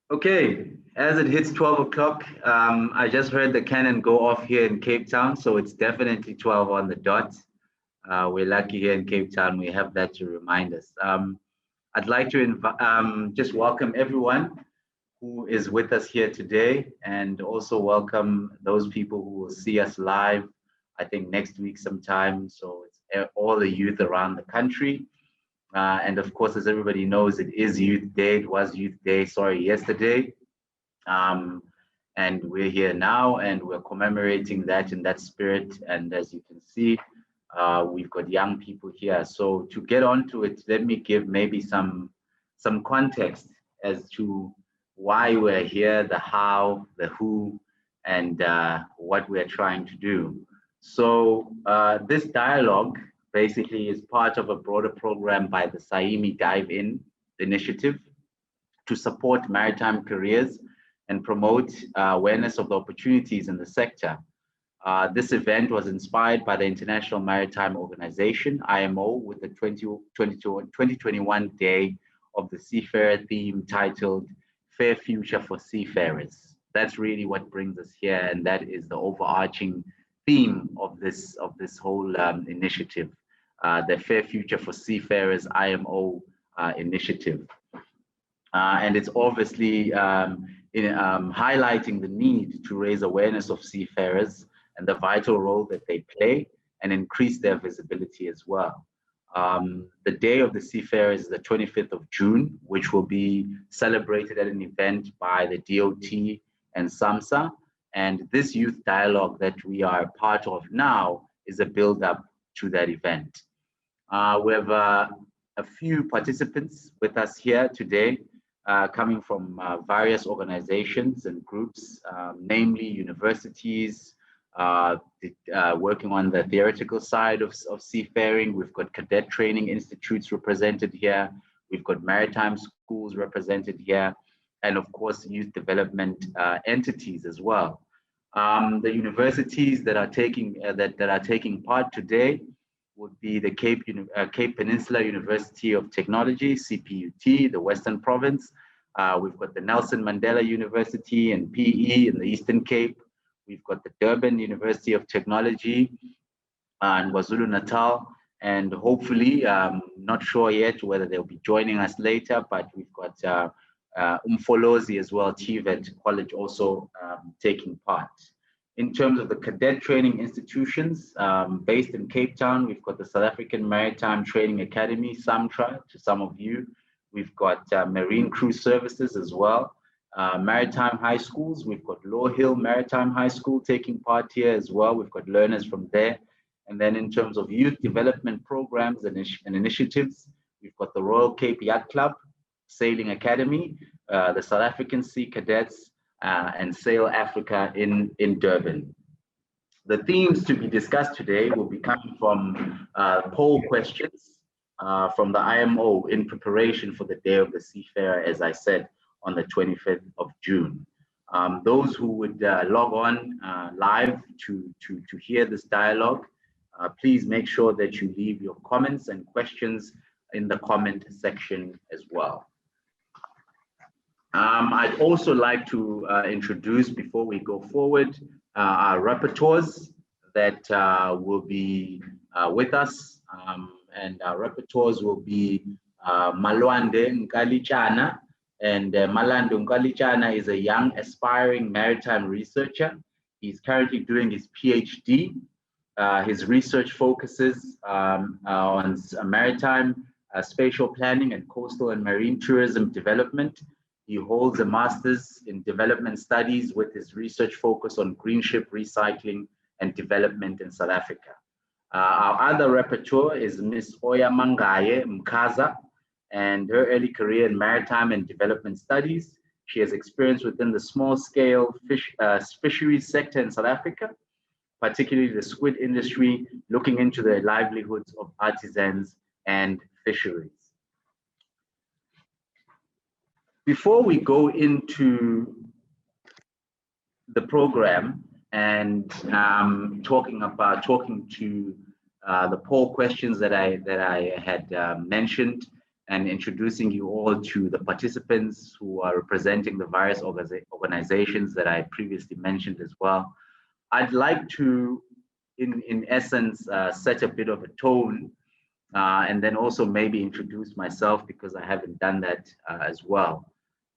Okay, as it hits 12 o'clock, I just heard the cannon go off here in Cape Town, so it's definitely 12 on the dot. We're lucky here in Cape Town, we have that to remind us. I'd like to just welcome everyone who is with us here today and also welcome those people who will see us live, I think next week sometime. So it's all the youth around the country. And of course, as everybody knows, it is Youth Day. It was Youth Day, sorry, yesterday. Um, and we're here now and we're commemorating that in that spirit. And as you can see, we've got young people here. So to get onto it, let me give maybe some context as to why we're here, the how, the who, and what we're trying to do. So this dialogue basically is part of a broader program by the Saimi Dive In initiative to support maritime careers and promote awareness of the opportunities in the sector. This event was inspired by the International Maritime Organization, IMO, with the 2021 Day of the Seafarer theme titled Fair Future for Seafarers. That's really what brings us here, and that is the overarching theme of this whole initiative, the Fair Future for Seafarers IMO initiative. And it's obviously highlighting the need to raise awareness of seafarers and the vital role that they play and increase their visibility as well. The Day of the Seafarers is the 25th of June, which will be celebrated at an event by the DOT and SAMSA. And this youth dialogue that we are part of now is a build-up to that event. We have a few participants with us here today, coming from various organizations and groups, namely universities, working on the theoretical side of seafaring. We've got cadet training institutes represented here. We've got maritime schools represented here, and of course, youth development entities as well. The universities that are taking part today would be the Cape Peninsula University of Technology, CPUT, the Western Province. We've got the Nelson Mandela University and PE in the Eastern Cape. We've got the Durban University of Technology and KwaZulu-Natal. And hopefully, not sure yet whether they'll be joining us later, but we've got Umfolozi as well, TVET College also taking part. In terms of the cadet training institutions based in Cape Town, we've got the South African Maritime Training Academy, SAMTRA, to some of you. We've got Marine Crew Services as well. Maritime high schools, we've got Law Hill Maritime High School taking part here as well. We've got learners from there. And then in terms of youth development programs and initiatives, we've got the Royal Cape Yacht Club, Sailing Academy, the South African Sea Cadets, and Sail Africa in Durban. The themes to be discussed today will be coming from poll questions from the IMO in preparation for the Day of the Seafarer, as I said, on the 25th of June. Those who would log on live to hear this dialogue, please make sure that you leave your comments and questions in the comment section as well. I'd also like to introduce, before we go forward, our rapporteurs that will be with us. And our rapporteurs will be Malwande Nkalichana. And Malando Nkalichana is a young aspiring maritime researcher. He's currently doing his PhD. His research focuses on maritime spatial planning and coastal and marine tourism development. He holds a master's in development studies with his research focus on green ship recycling and development in South Africa. Our other rapporteur is Ms. Oya Mangaye Mkaza, and her early career in maritime and development studies. She has experience within the small-scale fisheries sector in South Africa, particularly the squid industry, looking into the livelihoods of artisans and fisheries. Before we go into the program and talking to the poll questions that I had mentioned, and introducing you all to the participants who are representing the various organizations that I previously mentioned as well. I'd like to, in essence, set a bit of a tone and then also maybe introduce myself because I haven't done that as well.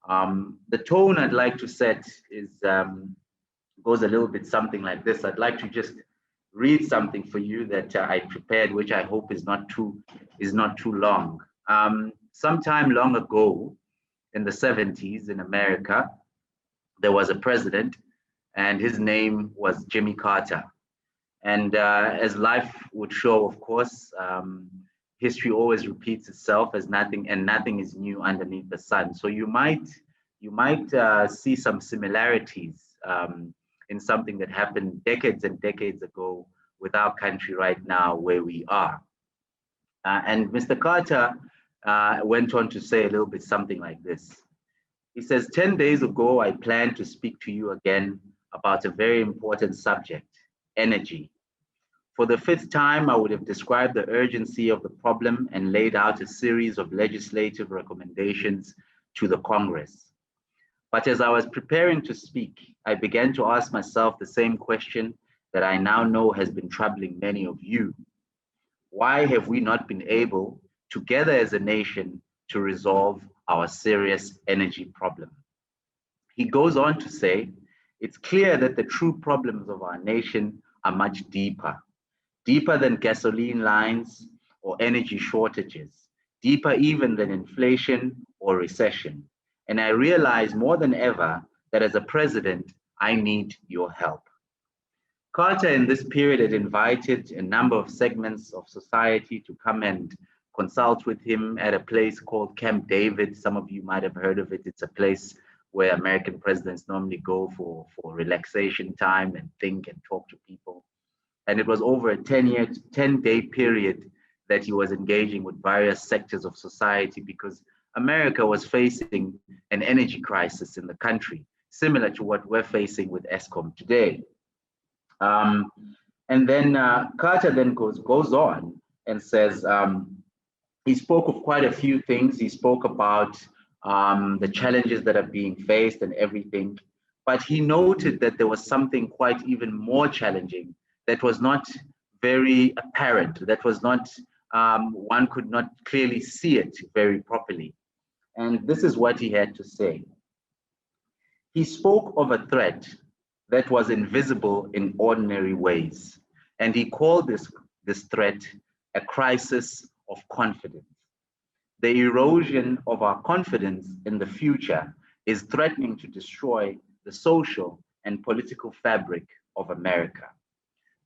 The tone I'd like to set is goes a little bit something like this. I'd like to just read something for you that I prepared, which I hope is not too long. Sometime long ago, in the 70s in America, there was a president, and his name was Jimmy Carter. And as life would show, of course, history always repeats itself, as nothing is new underneath the sun. So you might see some similarities in something that happened decades and decades ago with our country right now where we are. And Mr. Carter went on to say a little bit something like this. He says, 10 days ago, I planned to speak to you again about a very important subject, energy. For the fifth time, I would have described the urgency of the problem and laid out a series of legislative recommendations to the Congress. But as I was preparing to speak, I began to ask myself the same question that I now know has been troubling many of you. Why have we not been able, together as a nation, to resolve our serious energy problem? He goes on to say, it's clear that the true problems of our nation are much deeper than gasoline lines or energy shortages, deeper even than inflation or recession. And I realize more than ever that as a president, I need your help. Carter in this period had invited a number of segments of society to come and consult with him at a place called Camp David. Some of you might have heard of it. It's a place where American presidents normally go for relaxation time and think and talk to people. And it was over a 10-day period that he was engaging with various sectors of society because America was facing an energy crisis in the country, similar to what we're facing with ESCOM today. And then Carter then goes on and says, he spoke of quite a few things. He spoke about the challenges that are being faced and everything, but he noted that there was something quite even more challenging that was not very apparent, that was not, one could not clearly see it very properly. And this is what he had to say. He spoke of a threat that was invisible in ordinary ways, and he called this threat a crisis of confidence. The erosion of our confidence in the future is threatening to destroy the social and political fabric of America.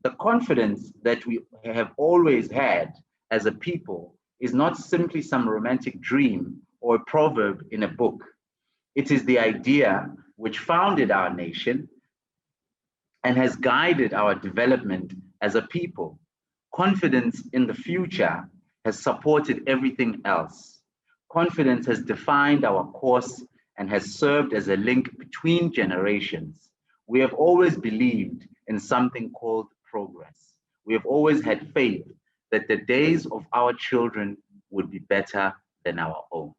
The confidence that we have always had as a people is not simply some romantic dream or a proverb in a book. It is the idea which founded our nation and has guided our development as a people. Confidence in the future has supported everything else. Confidence has defined our course and has served as a link between generations. We have always believed in something called progress. We have always had faith that the days of our children would be better than our own.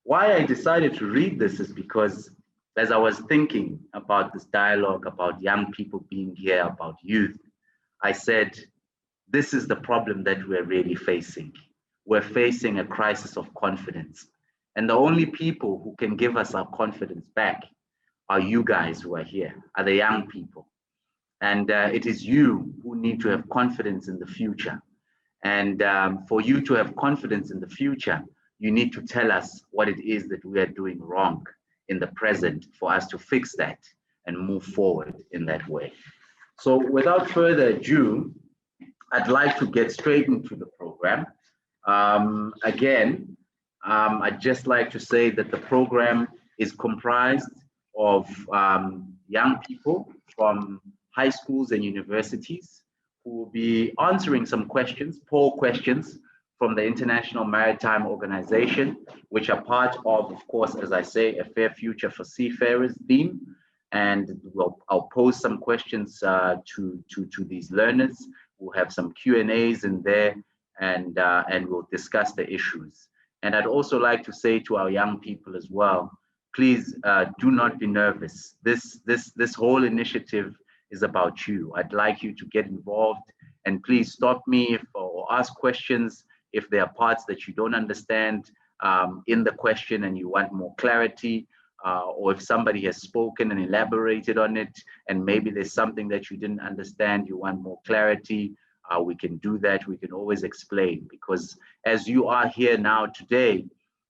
Why I decided to read this is because as I was thinking about this dialogue, about young people being here, about youth, I said, this is the problem that we're really facing. We're facing a crisis of confidence. And the only people who can give us our confidence back are you guys who are here, are the young people. And it is you who need to have confidence in the future. And for you to have confidence in the future, you need to tell us what it is that we are doing wrong in the present for us to fix that and move forward in that way. So without further ado, I'd like to get straight into the program. Again, I'd just like to say that the program is comprised of young people from high schools and universities who will be answering some questions, poll questions, from the International Maritime Organization, which are part of course, as I say, a Fair Future for Seafarers theme. And I'll pose some questions to these learners. We'll have some Q&As in there, and we'll discuss the issues. And I'd also like to say to our young people as well, please do not be nervous. This whole initiative is about you. I'd like you to get involved, and please stop me or ask questions if there are parts that you don't understand in the question and you want more clarity, or if somebody has spoken and elaborated on it, and maybe there's something that you didn't understand, you want more clarity, we can do that. We can always explain, because as you are here now today,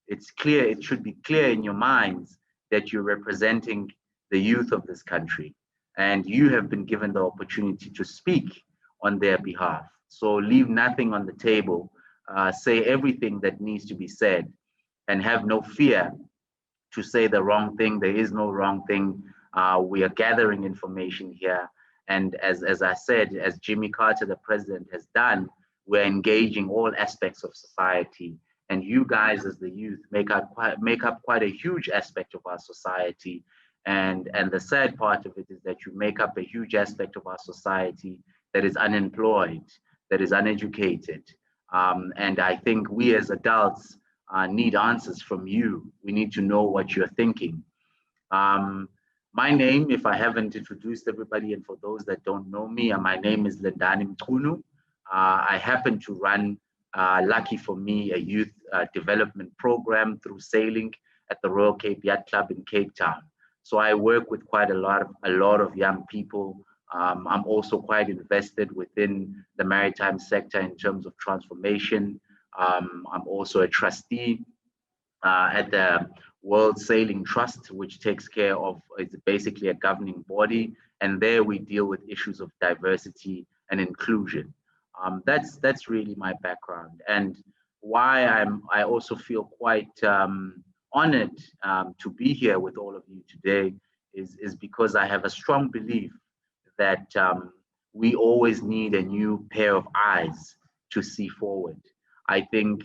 it's clear, it should be clear in your minds that you're representing the youth of this country, and you have been given the opportunity to speak on their behalf. So leave nothing on the table, say everything that needs to be said, and have no fear to say the wrong thing. There is no wrong thing. We are gathering information here. And as I said, as Jimmy Carter, the president, has done, we're engaging all aspects of society. And you guys, as the youth, make up quite a huge aspect of our society. And the sad part of it is that you make up a huge aspect of our society that is unemployed, that is uneducated. And I think we as adults need answers from you. We need to know what you're thinking. My name, if I haven't introduced everybody, and for those that don't know me, my name is Lendani Mchunu. I happen to run, lucky for me, a youth development program through sailing at the Royal Cape Yacht Club in Cape Town. So I work with quite a lot of young people. I'm also quite invested within the maritime sector in terms of transformation. I'm also a trustee at the World Sailing Trust, which takes care of, it's basically a governing body, and there we deal with issues of diversity and inclusion. That's really my background, and why I also feel quite honored to be here with all of you today is because I have a strong belief that we always need a new pair of eyes to see forward. I think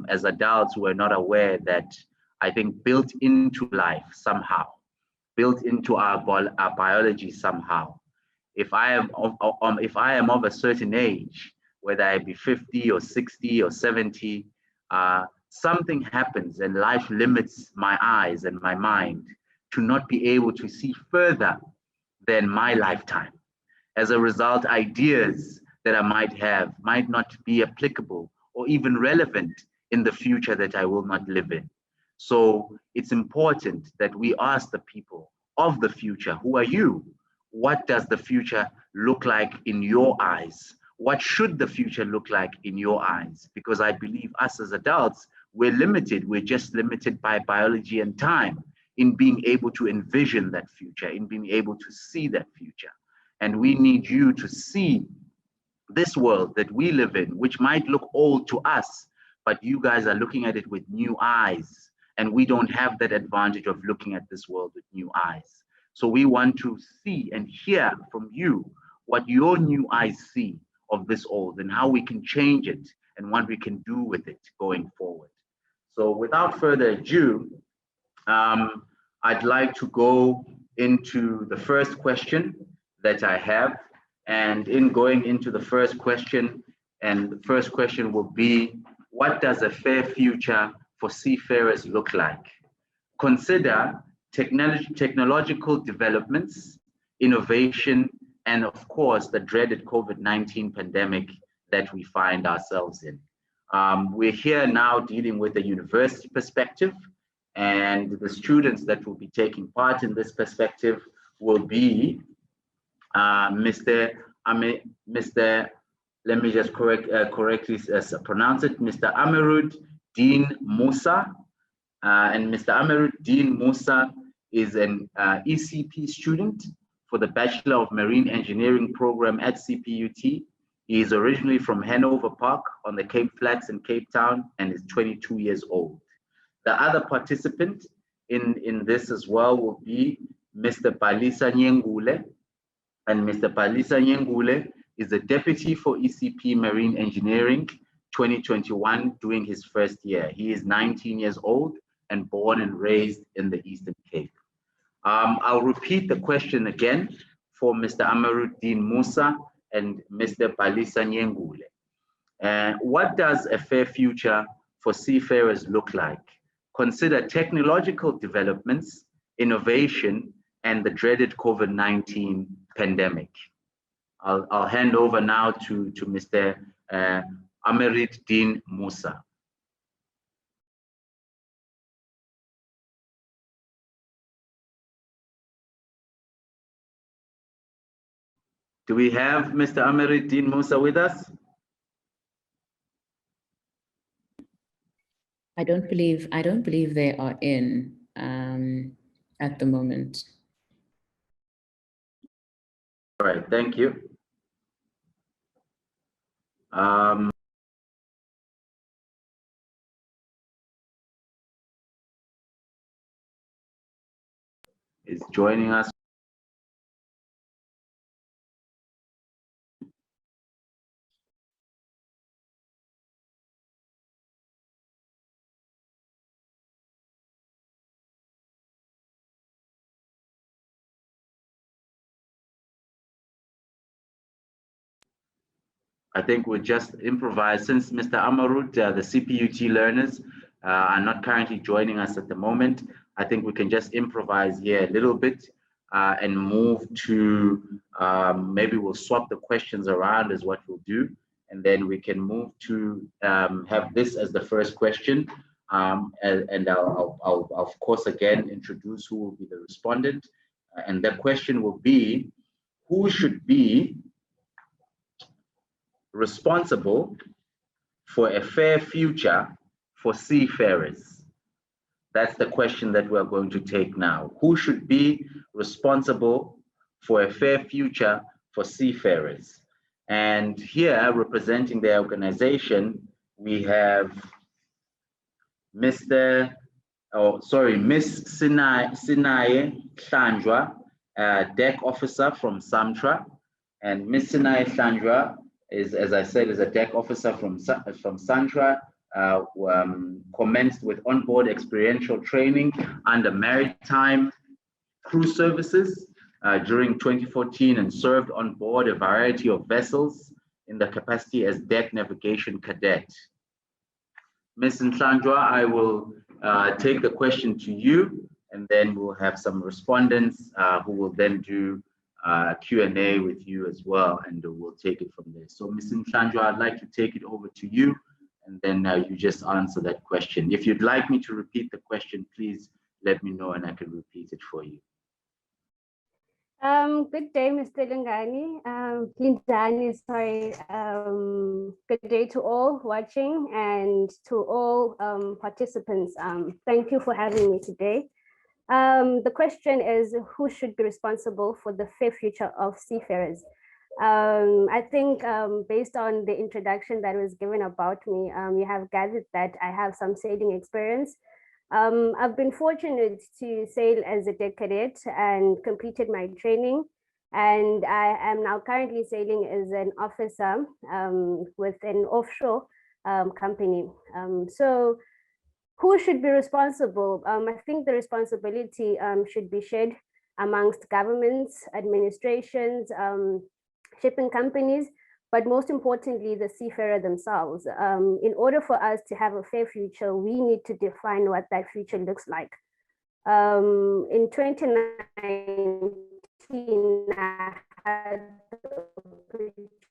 as adults, we're not aware that I think built into life somehow, built into our biology somehow. If I am of a certain age, whether I be 50 or 60 or 70, something happens and life limits my eyes and my mind to not be able to see further than my lifetime. As a result, ideas that I might have might not be applicable or even relevant in the future that I will not live in. So it's important that we ask the people of the future, who are you? What does the future look like in your eyes? What should the future look like in your eyes? Because I believe us as adults, we're limited. We're just limited by biology and time in being able to envision that future, in being able to see that future. And we need you to see this world that we live in, which might look old to us, but you guys are looking at it with new eyes. And we don't have that advantage of looking at this world with new eyes. So we want to see and hear from you what your new eyes see of this old and how we can change it and what we can do with it going forward. So without further ado, I'd like to go into the first question that I have. And in going into the first question, and the first question will be, what does a fair future for seafarers look like? Consider technological developments, innovation, and of course, the dreaded COVID-19 pandemic that we find ourselves in. We're here now dealing with a university perspective, and the students that will be taking part in this perspective will be Mr. Let me just correctly pronounce it, Mr. Amirud Dean Musa. And Mr. Amirud Dean Musa is an ECP student for the Bachelor of Marine Engineering program at CPUT. He is originally from Hanover Park on the Cape Flats in Cape Town and is 22 years old. The other participant in this as well will be Mr. Palisa Nyengule. And Mr. Palisa Nyengule is the Deputy for ECP Marine Engineering 2021, doing his first year. He is 19 years old and born and raised in the Eastern Cape. I'll repeat the question again for Mr. Amaruddin Musa and Mr. Palisa Nyengule. What does a fair future for seafarers look like? Consider technological developments, innovation, and the dreaded COVID-19 pandemic. I'll hand over now to Mr. Amerit Din Musa. Do we have Mr. Amerit Din Musa with us? I don't believe they are in at the moment. All right, thank you. Is joining us. I think we'll just improvise since Mr. Amarut, the CPUT learners are not currently joining us at the moment. I think we can just improvise here a little bit and move to, maybe we'll swap the questions around is what we'll do. And then we can move to have this as the first question. And I'll of course, again, introduce who will be the respondent. And the question will be, who should be responsible for a fair future for seafarers? That's the question that we're going to take now. Who should be responsible for a fair future for seafarers? And here, representing the organization, we have Miss Sinaye Hlandra, deck officer from Samtra. And Miss Sinaye Hlandra is, as I said, is a deck officer from Santra, commenced with onboard experiential training under maritime crew services during 2014 and served on board a variety of vessels in the capacity as deck navigation cadet. Ms. Nhlandra, I will take the question to you, and then we'll have some respondents who will then do Q&A with you as well, and we'll take it from there. So Ms. Nhlandra, I'd like to take it over to you, and then you just answer that question. If you'd like me to repeat the question, please let me know and I can repeat it for you. Good day, Mr. Lindani, sorry. Good day to all watching and to all participants. Thank you for having me today. The question is, who should be responsible for the fair future of seafarers? I think based on the introduction that was given about me, you have gathered that I have some sailing experience. I've been fortunate to sail as a deck cadet and completed my training. And I am now currently sailing as an officer with an offshore company. So who should be responsible? I think the responsibility should be shared amongst governments, administrations, shipping companies, but most importantly, the seafarer themselves. In order for us to have a fair future, we need to define what that future looks like. In 2019, I had the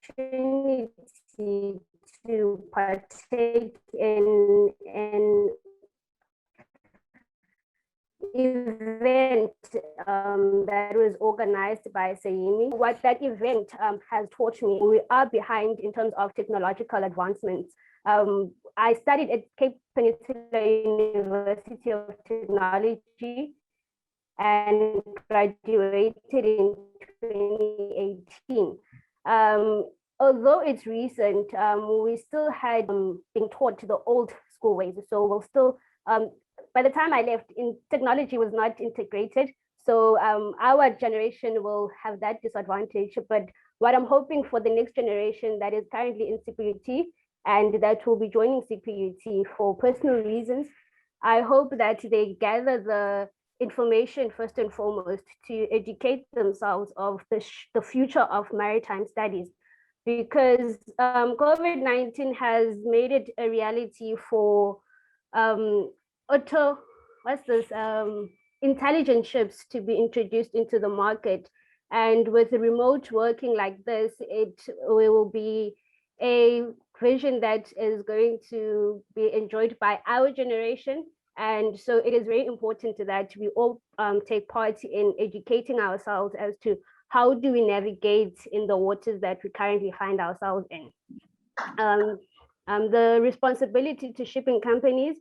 opportunity to partake in an event that was organized by SAIMI. What that event has taught me, we are behind in terms of technological advancements. I studied at Cape Peninsula University of Technology and graduated in 2018. Although it's recent, we still had been taught the old school ways. So we'll still, by the time I left, technology was not integrated. So our generation will have that disadvantage. But what I'm hoping for the next generation that is currently in CPUT and that will be joining CPUT for personal reasons, I hope that they gather the information first and foremost to educate themselves of the future of maritime studies, because COVID-19 has made it a reality for intelligent ships to be introduced into the market. And with remote working like this, it will be a vision that is going to be enjoyed by our generation. And so it is very important that we all take part in educating ourselves as to how do we navigate in the waters that we currently find ourselves in. The responsibility to shipping companies,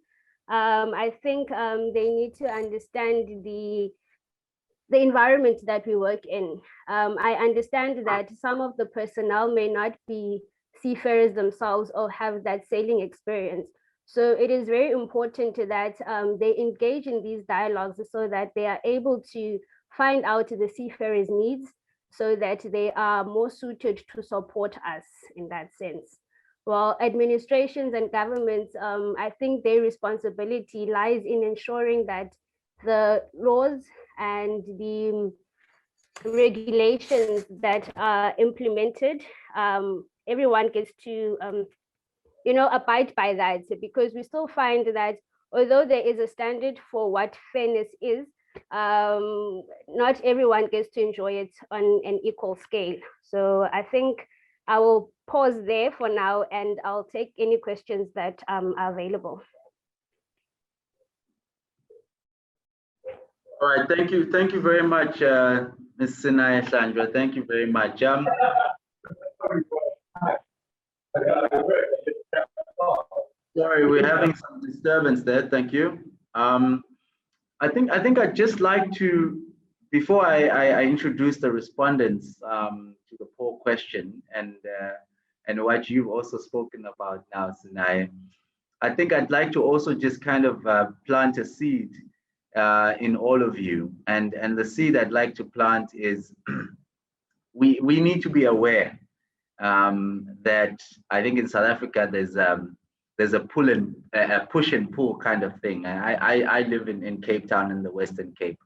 I think they need to understand the environment that we work in. I understand that some of the personnel may not be seafarers themselves or have that sailing experience. So it is very important that they engage in these dialogues so that they are able to find out the seafarers' needs so that they are more suited to support us in that sense. Well, administrations and governments, I think their responsibility lies in ensuring that the laws and the regulations that are implemented, everyone gets to abide by that, because we still find that although there is a standard for what fairness is, not everyone gets to enjoy it on an equal scale. So I think I will pause there for now, and I'll take any questions that are available. All right, thank you very much, Ms. Sinai Sandra. Thank you very much. Sorry, we're having some disturbance there. Thank you. I think I'd just like to, before I introduce the respondents to the poll question and what you've also spoken about now, Sinai, I think I'd like to also just kind of plant a seed in all of you, and the seed I'd like to plant is we need to be aware that I think in South Africa there's a push and pull kind of thing. I live in Cape Town in the Western Cape,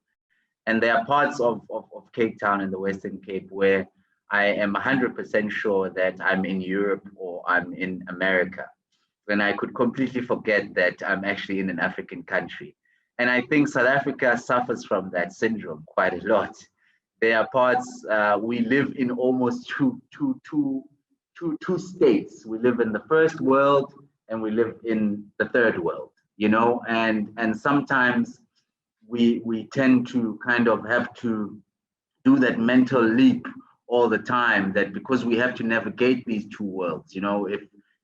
and there are parts of Cape Town in the Western Cape where I am 100% sure that I'm in Europe or I'm in America, and I could completely forget that I'm actually in an African country. And I think South Africa suffers from that syndrome quite a lot. There are parts, we live in almost two states. We live in the first world and we live in the third world, and sometimes we tend to kind of have to do that mental leap all the time, that because we have to navigate these two worlds,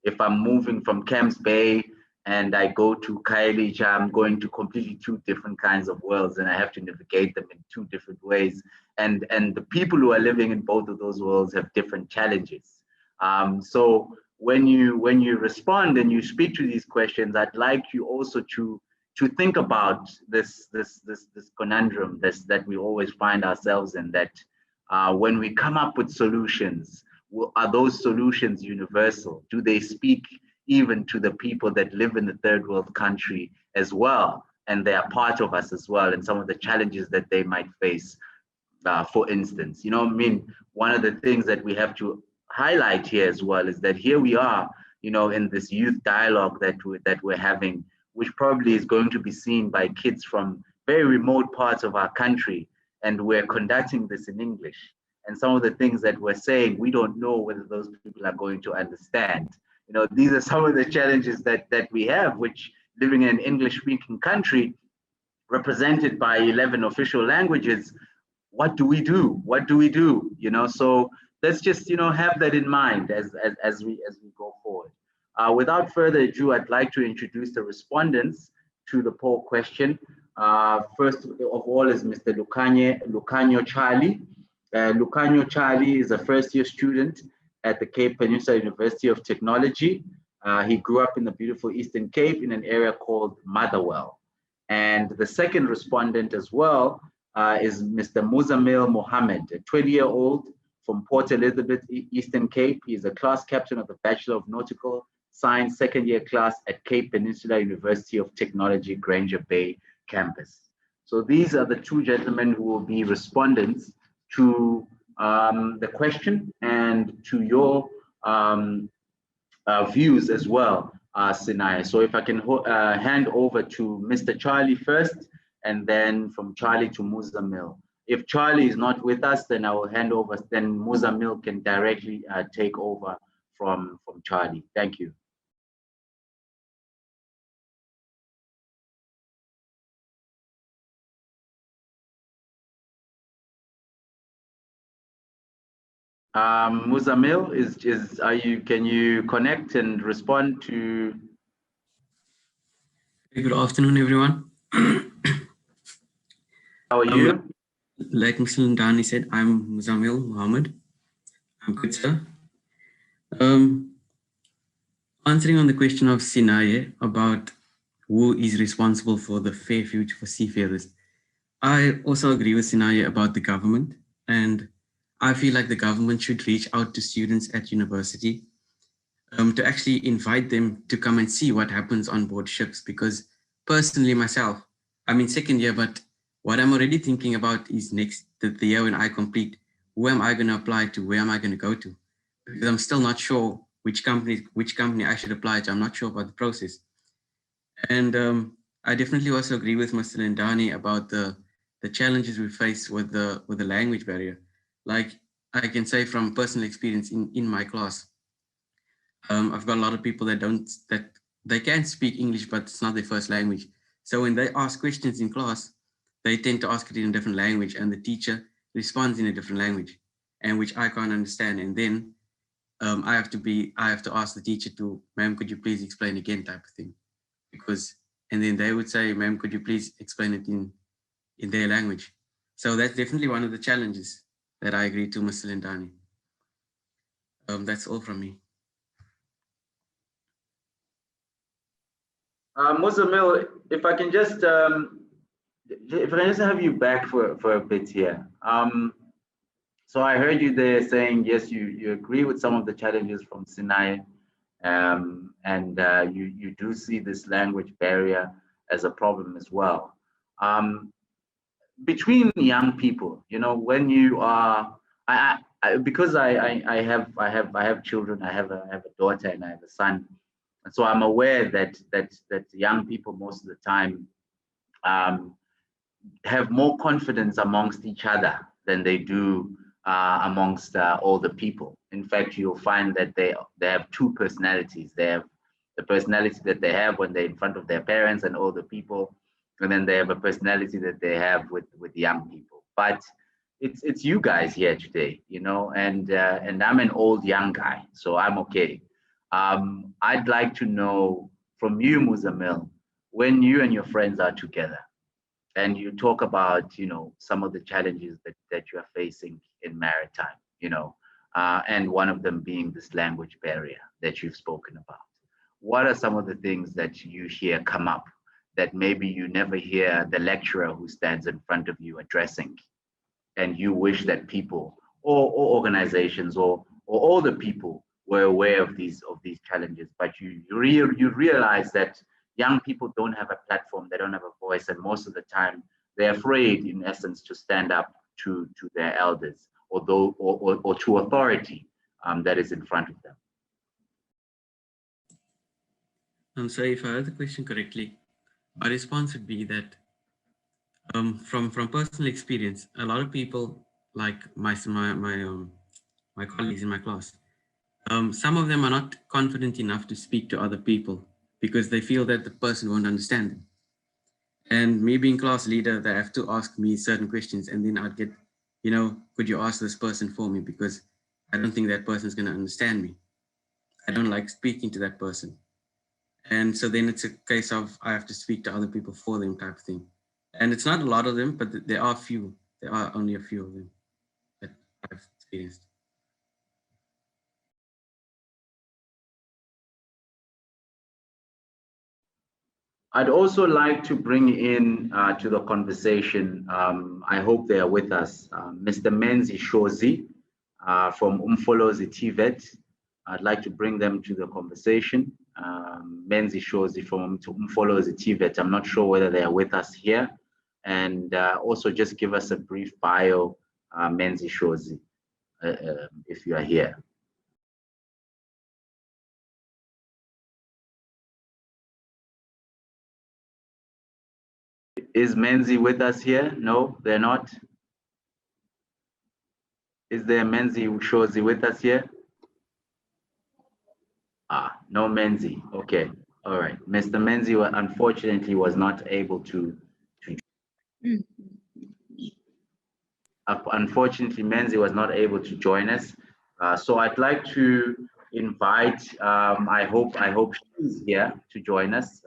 if I'm moving from Camps Bay and I go to Khayelitsha, I'm going to completely two different kinds of worlds, and I have to navigate them in two different ways. And the people who are living in both of those worlds have different challenges. So when you respond and you speak to these questions, I'd like you also to think about this conundrum that we always find ourselves in, that when we come up with solutions, are those solutions universal? Do they speak even to the people that live in the third world country as well, and they are part of us as well, and some of the challenges that they might face? For instance, one of the things that we have to highlight here as well is that here we are, in this youth dialogue that we're having, which probably is going to be seen by kids from very remote parts of our country, and we're conducting this in English. And some of the things that we're saying, we don't know whether those people are going to understand. These are some of the challenges that we have, which living in an English-speaking country represented by 11 official languages. What do we do? What do we do? So let's just have that in mind as we go forward. Without further ado, I'd like to introduce the respondents to the poll question. First of all is Mr. Lucanio Charlie. Lucanio Charlie is a first-year student at the Cape Peninsula University of Technology. He grew up in the beautiful Eastern Cape in an area called Motherwell. And the second respondent as well is Mr. Muzamil Mohammed, a 20-year-old from Port Elizabeth, Eastern Cape. He is a class captain of the Bachelor of Nautical Science second-year class at Cape Peninsula University of Technology, Granger Bay campus. So these are the two gentlemen who will be respondents to the question and to your views as well Sinai. So if I can hand over to Mr. Charlie first, and then from Charlie to Muzamil. If Charlie is not with us, then I will hand over, then Muzamil can directly take over from Charlie. Thank you. Muzamil, can you connect and respond to? Good afternoon, everyone. How are you? Like Mr. Lindani said, I'm Muzamil Muhammad. I'm good, sir. Answering on the question of Sinai about who is responsible for the fair future for seafarers, I also agree with Sinai about the government, and I feel like the government should reach out to students at university to actually invite them to come and see what happens on board ships. Because personally myself, I'm in second year, but what I'm already thinking about is the year when I complete, who am I going to apply to? Where am I going to go to? Because I'm still not sure which company I should apply to. I'm not sure about the process. And I definitely also agree with Mr. Lindani about the challenges we face with the language barrier. Like I can say from personal experience in my class, I've got a lot of people that they can speak English, but it's not their first language. So when they ask questions in class, they tend to ask it in a different language, and the teacher responds in a different language, and which I can't understand. And then I have to ask the teacher to, ma'am, could you please explain again, type of thing, and then they would say, ma'am, could you please explain it in their language. So that's definitely one of the challenges that I agree to Mr. Lindani. That's all from me. Muzamil, if I can just have you back for a bit here. So I heard you there saying, yes, you agree with some of the challenges from Sinai, and you do see this language barrier as a problem as well. Between young people, when you are, because I have children, I have a daughter and I have a son, and so I'm aware that young people most of the time have more confidence amongst each other than they do amongst older people. In fact, you'll find that they have two personalities. They have the personality that they have when they're in front of their parents and older people, and then they have a personality that they have with young people. But it's you guys here today, and I'm an old young guy, so I'm okay. I'd like to know from you, Muzamil, when you and your friends are together and you talk about, some of the challenges that you are facing in maritime, and one of them being this language barrier that you've spoken about. What are some of the things that you hear come up that maybe you never hear the lecturer who stands in front of you addressing, and you wish that people or organizations or all the people were aware of these challenges, but you realize that young people don't have a platform, they don't have a voice, and most of the time they're afraid, in essence, to stand up to their elders or to authority that is in front of them. I'm sorry, if I heard the question correctly, my response would be that from personal experience, a lot of people, like my colleagues in my class, some of them are not confident enough to speak to other people because they feel that the person won't understand them. And me being class leader, they have to ask me certain questions, and then I'd get, could you ask this person for me, because I don't think that person's going to understand me. I don't like speaking to that person. And so then it's a case of I have to speak to other people for them, type of thing. And it's not a lot of them, but there are few. There are only a few of them that I've experienced. I'd also like to bring in to the conversation, I hope they are with us, Mr. Menzi Shozi from Umfolozi TVET. I'd like to bring them to the conversation. Menzi Shozi from Umfolozi TVET. I'm not sure whether they are with us here. And also just give us a brief bio, Menzi Shozi, if you are here. Is Menzi with us here? No, they're not. Is there Menzi Shozi with us here? Ah, no Menzi. Okay, all right. Mr. Menzi unfortunately was not able to. Unfortunately, Menzi was not able to join us. So I'd like to invite. I hope she's here to join us.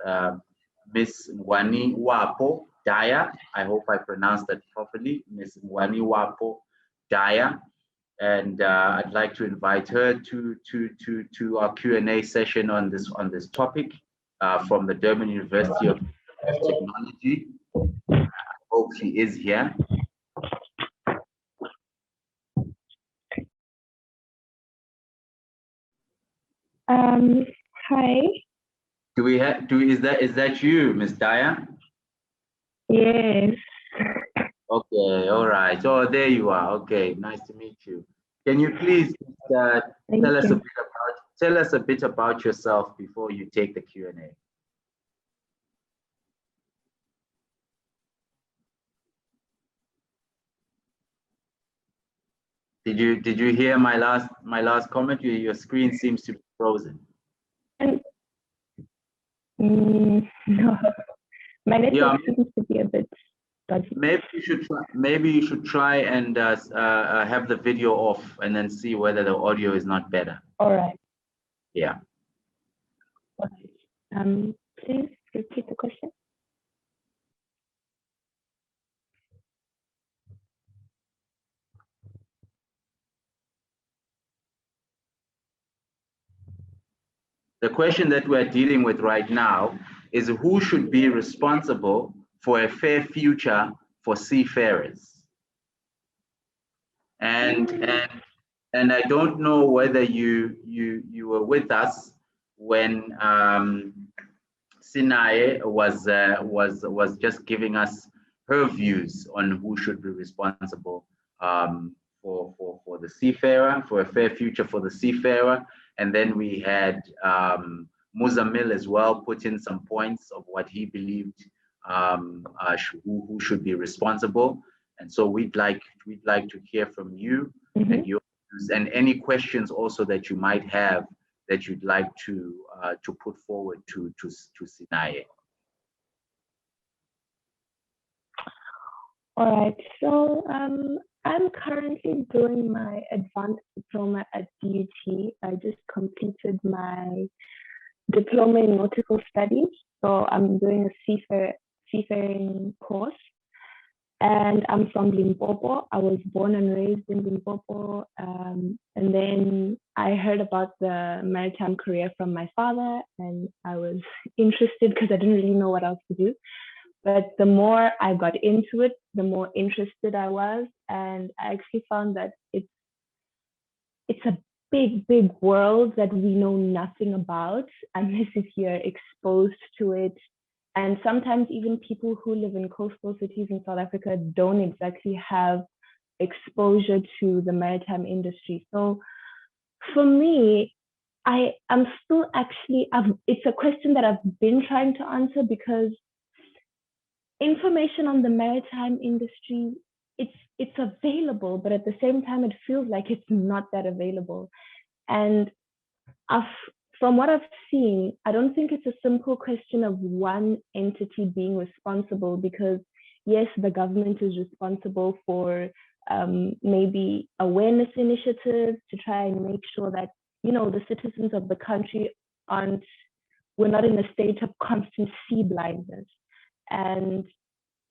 Miss Mwani Wapo Daya. I hope I pronounced that properly. Miss Mwani Wapo Daya. And I'd like to invite her to our Q&A session on this topic from the Durban University of Technology. I hope she is here. Hi. Is that you, Miss Daya? Yes. Okay, all right. Oh, there you are. Okay, nice to meet you. Can you please tell us a bit about yourself before you take the Q&A? Did you hear my last comment? Your screen seems to be frozen. No, my network seems to be a bit dodgy. Maybe you should try and have the video off and then see whether the audio is not better. All right. Yeah. Okay. Please repeat the question. The question that we're dealing with right now is who should be responsible for a fair future for seafarers? And I don't know whether you were with us when Sinaye was just giving us her views on who should be responsible for the seafarer, for a fair future for the seafarer. And then we had Muzamil as well put in some points of what he believed who should be responsible. And so we'd like to hear from you and your views and any questions also that you might have that you'd like to put forward to Sinaye. All right. So I'm currently doing my advanced diploma at DUT. I just completed my diploma in nautical studies. So I'm doing a seafaring course. And I'm from Limpopo. I was born and raised in Limpopo. And then I heard about the maritime career from my father, and I was interested because I didn't really know what else to do. But the more I got into it, the more interested I was. And I actually found that it's a big, big world that we know nothing about unless if you're exposed to it. And sometimes even people who live in coastal cities in South Africa don't exactly have exposure to the maritime industry. So for me, I'm still actually, it's a question that I've been trying to answer because information on the maritime industry, it's available, but at the same time, it feels like it's not that available. And from what I've seen, I don't think it's a simple question of one entity being responsible because yes, the government is responsible for maybe awareness initiatives to try and make sure that, you know, the citizens of the country we're not in a state of constant sea blindness. And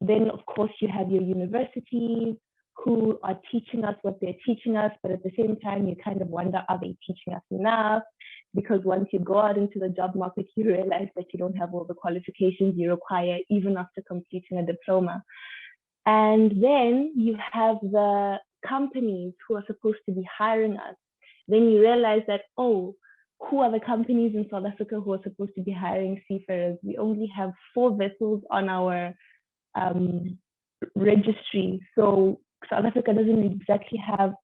then of course you have your universities who are teaching us what they're teaching us, but at the same time, you kind of wonder, are they teaching us enough? Because once you go out into the job market, you realize that you don't have all the qualifications you require, even after completing a diploma. And then you have the companies who are supposed to be hiring us. Then you realize that, oh, who are the companies in South Africa who are supposed to be hiring seafarers? We only have 4 vessels on our registry. So South Africa doesn't exactly have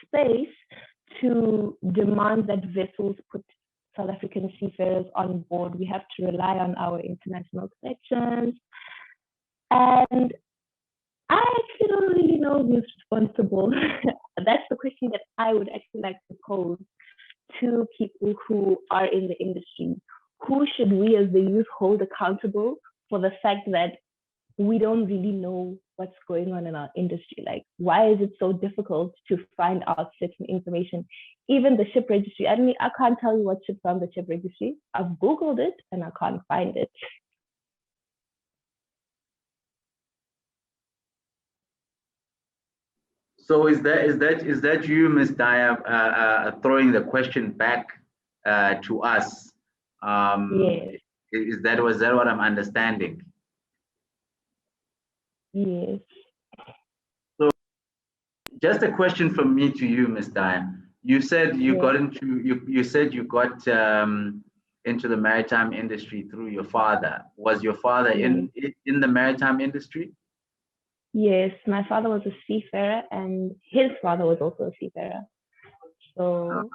space to demand that vessels put South African seafarers on board. We have to rely on our international connections. And I actually don't really know who's responsible. That's the question that I would actually like to pose to people who are in the industry. Who should we as the youth hold accountable for the fact that we don't really know what's going on in our industry? Like, why is it so difficult to find out certain information? Even the ship registry, I can't tell you what ship's on the ship registry. I've Googled it and I can't find it. So is that you, Ms. Daya, throwing the question back to us? Yes. Was that what I'm understanding? Yes. So just a question from me to you, Ms. Daya. You said you got into into the maritime industry through your father. Was your father in the maritime industry? Yes, my father was a seafarer and his father was also a seafarer. So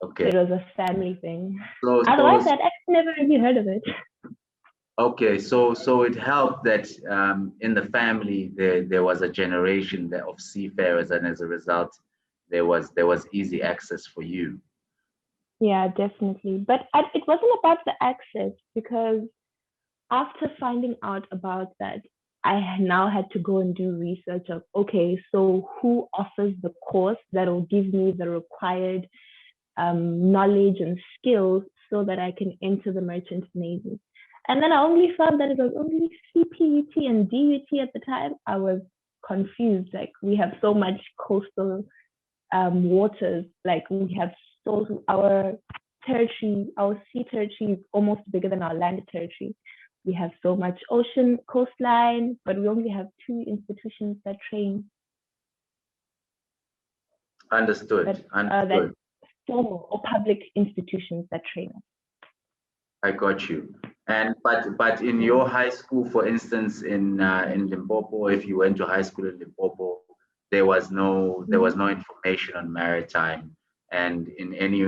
okay, it was a family thing. So Otherwise, I'd actually never really heard of it. Okay, so it helped that in the family there was a generation of seafarers, and as a result, there was easy access for you. Yeah, definitely. But it wasn't about the access, because after finding out about that, I now had to go and do research of, okay, so who offers the course that will give me the required knowledge and skills so that I can enter the Merchant Navy. And then I only found that it was only CPUT and DUT at the time. I was confused. Like, we have so much coastal waters. Like, we have our territory, our sea territory is almost bigger than our land territory. We have so much ocean coastline, but we only have 2 institutions that train. Understood. That formal or public institutions that train us. I got you. And but in your high school, for instance, in Limpopo, if you went to high school in Limpopo, there was no information on maritime, and in any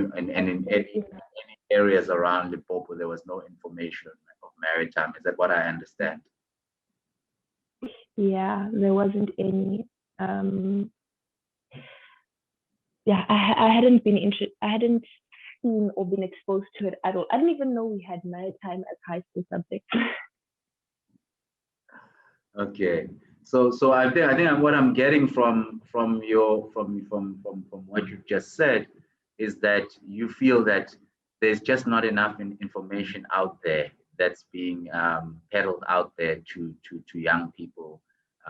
areas around Limpopo, there was no information of maritime. Is that what I understand? Yeah, there wasn't any. Yeah, I hadn't been interested. I hadn't seen or been exposed to it at all. I didn't even know we had maritime as high school subject. Okay, so I think what I'm getting from what you've just said is that you feel that there's just not enough information out there that's being peddled out there to young people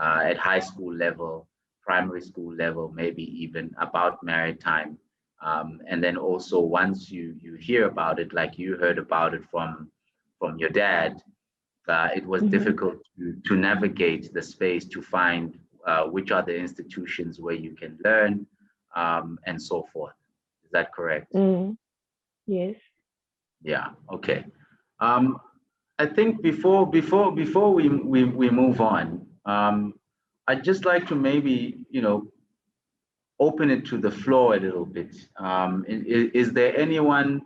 at high school level, primary school level, maybe even about maritime. And then also once you hear about it, like you heard about it from your dad, it was difficult to navigate the space to find which are the institutions where you can learn and so forth. Is that correct? Yes. Yeah. Okay. I think before we move on, I'd just like to maybe open it to the floor a little bit. Is there anyone?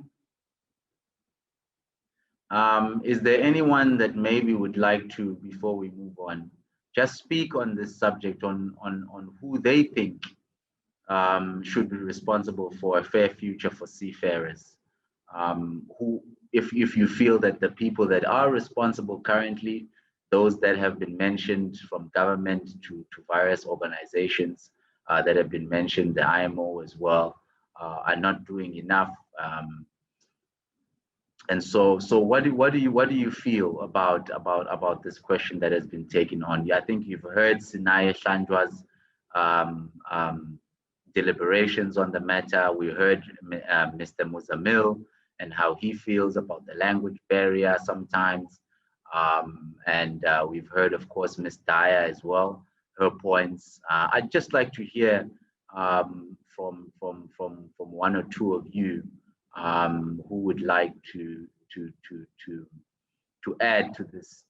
Is there anyone that maybe would like to, before we move on, just speak on this subject, on who they think should be responsible for a fair future for seafarers? Who, if you feel that the people that are responsible currently, those that have been mentioned from government to various organizations that have been mentioned, the IMO as well, are not doing enough. And so what do you feel about this question that has been taken on? I think you've heard Sinaya Shandwa's deliberations on the matter. We heard Mr. Muzamil and how he feels about the language barrier sometimes. And we've heard, of course, Ms. Daya as well, her points. I'd just like to hear from one or two of you who would like to add to this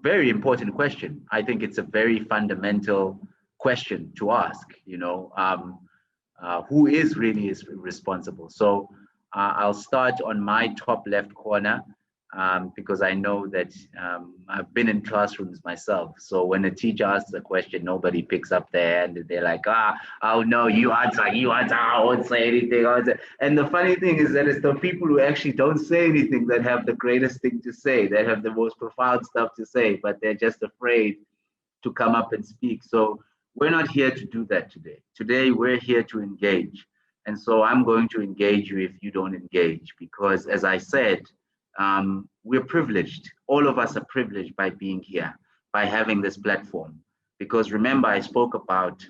very important question. I think it's a very fundamental question to ask. Who is really responsible? So I'll start on my top left corner. because I know that I've been in classrooms myself. So when a teacher asks a question, nobody picks up their hand. They're like, oh no, you answer, I won't say anything. And the funny thing is that it's the people who actually don't say anything that have the greatest thing to say, that have the most profound stuff to say, but they're just afraid to come up and speak. So we're not here to do that today. Today, we're here to engage. And so I'm going to engage you if you don't engage, because as I said, we're privileged. All of us are privileged by being here, by having this platform. Because remember, I spoke about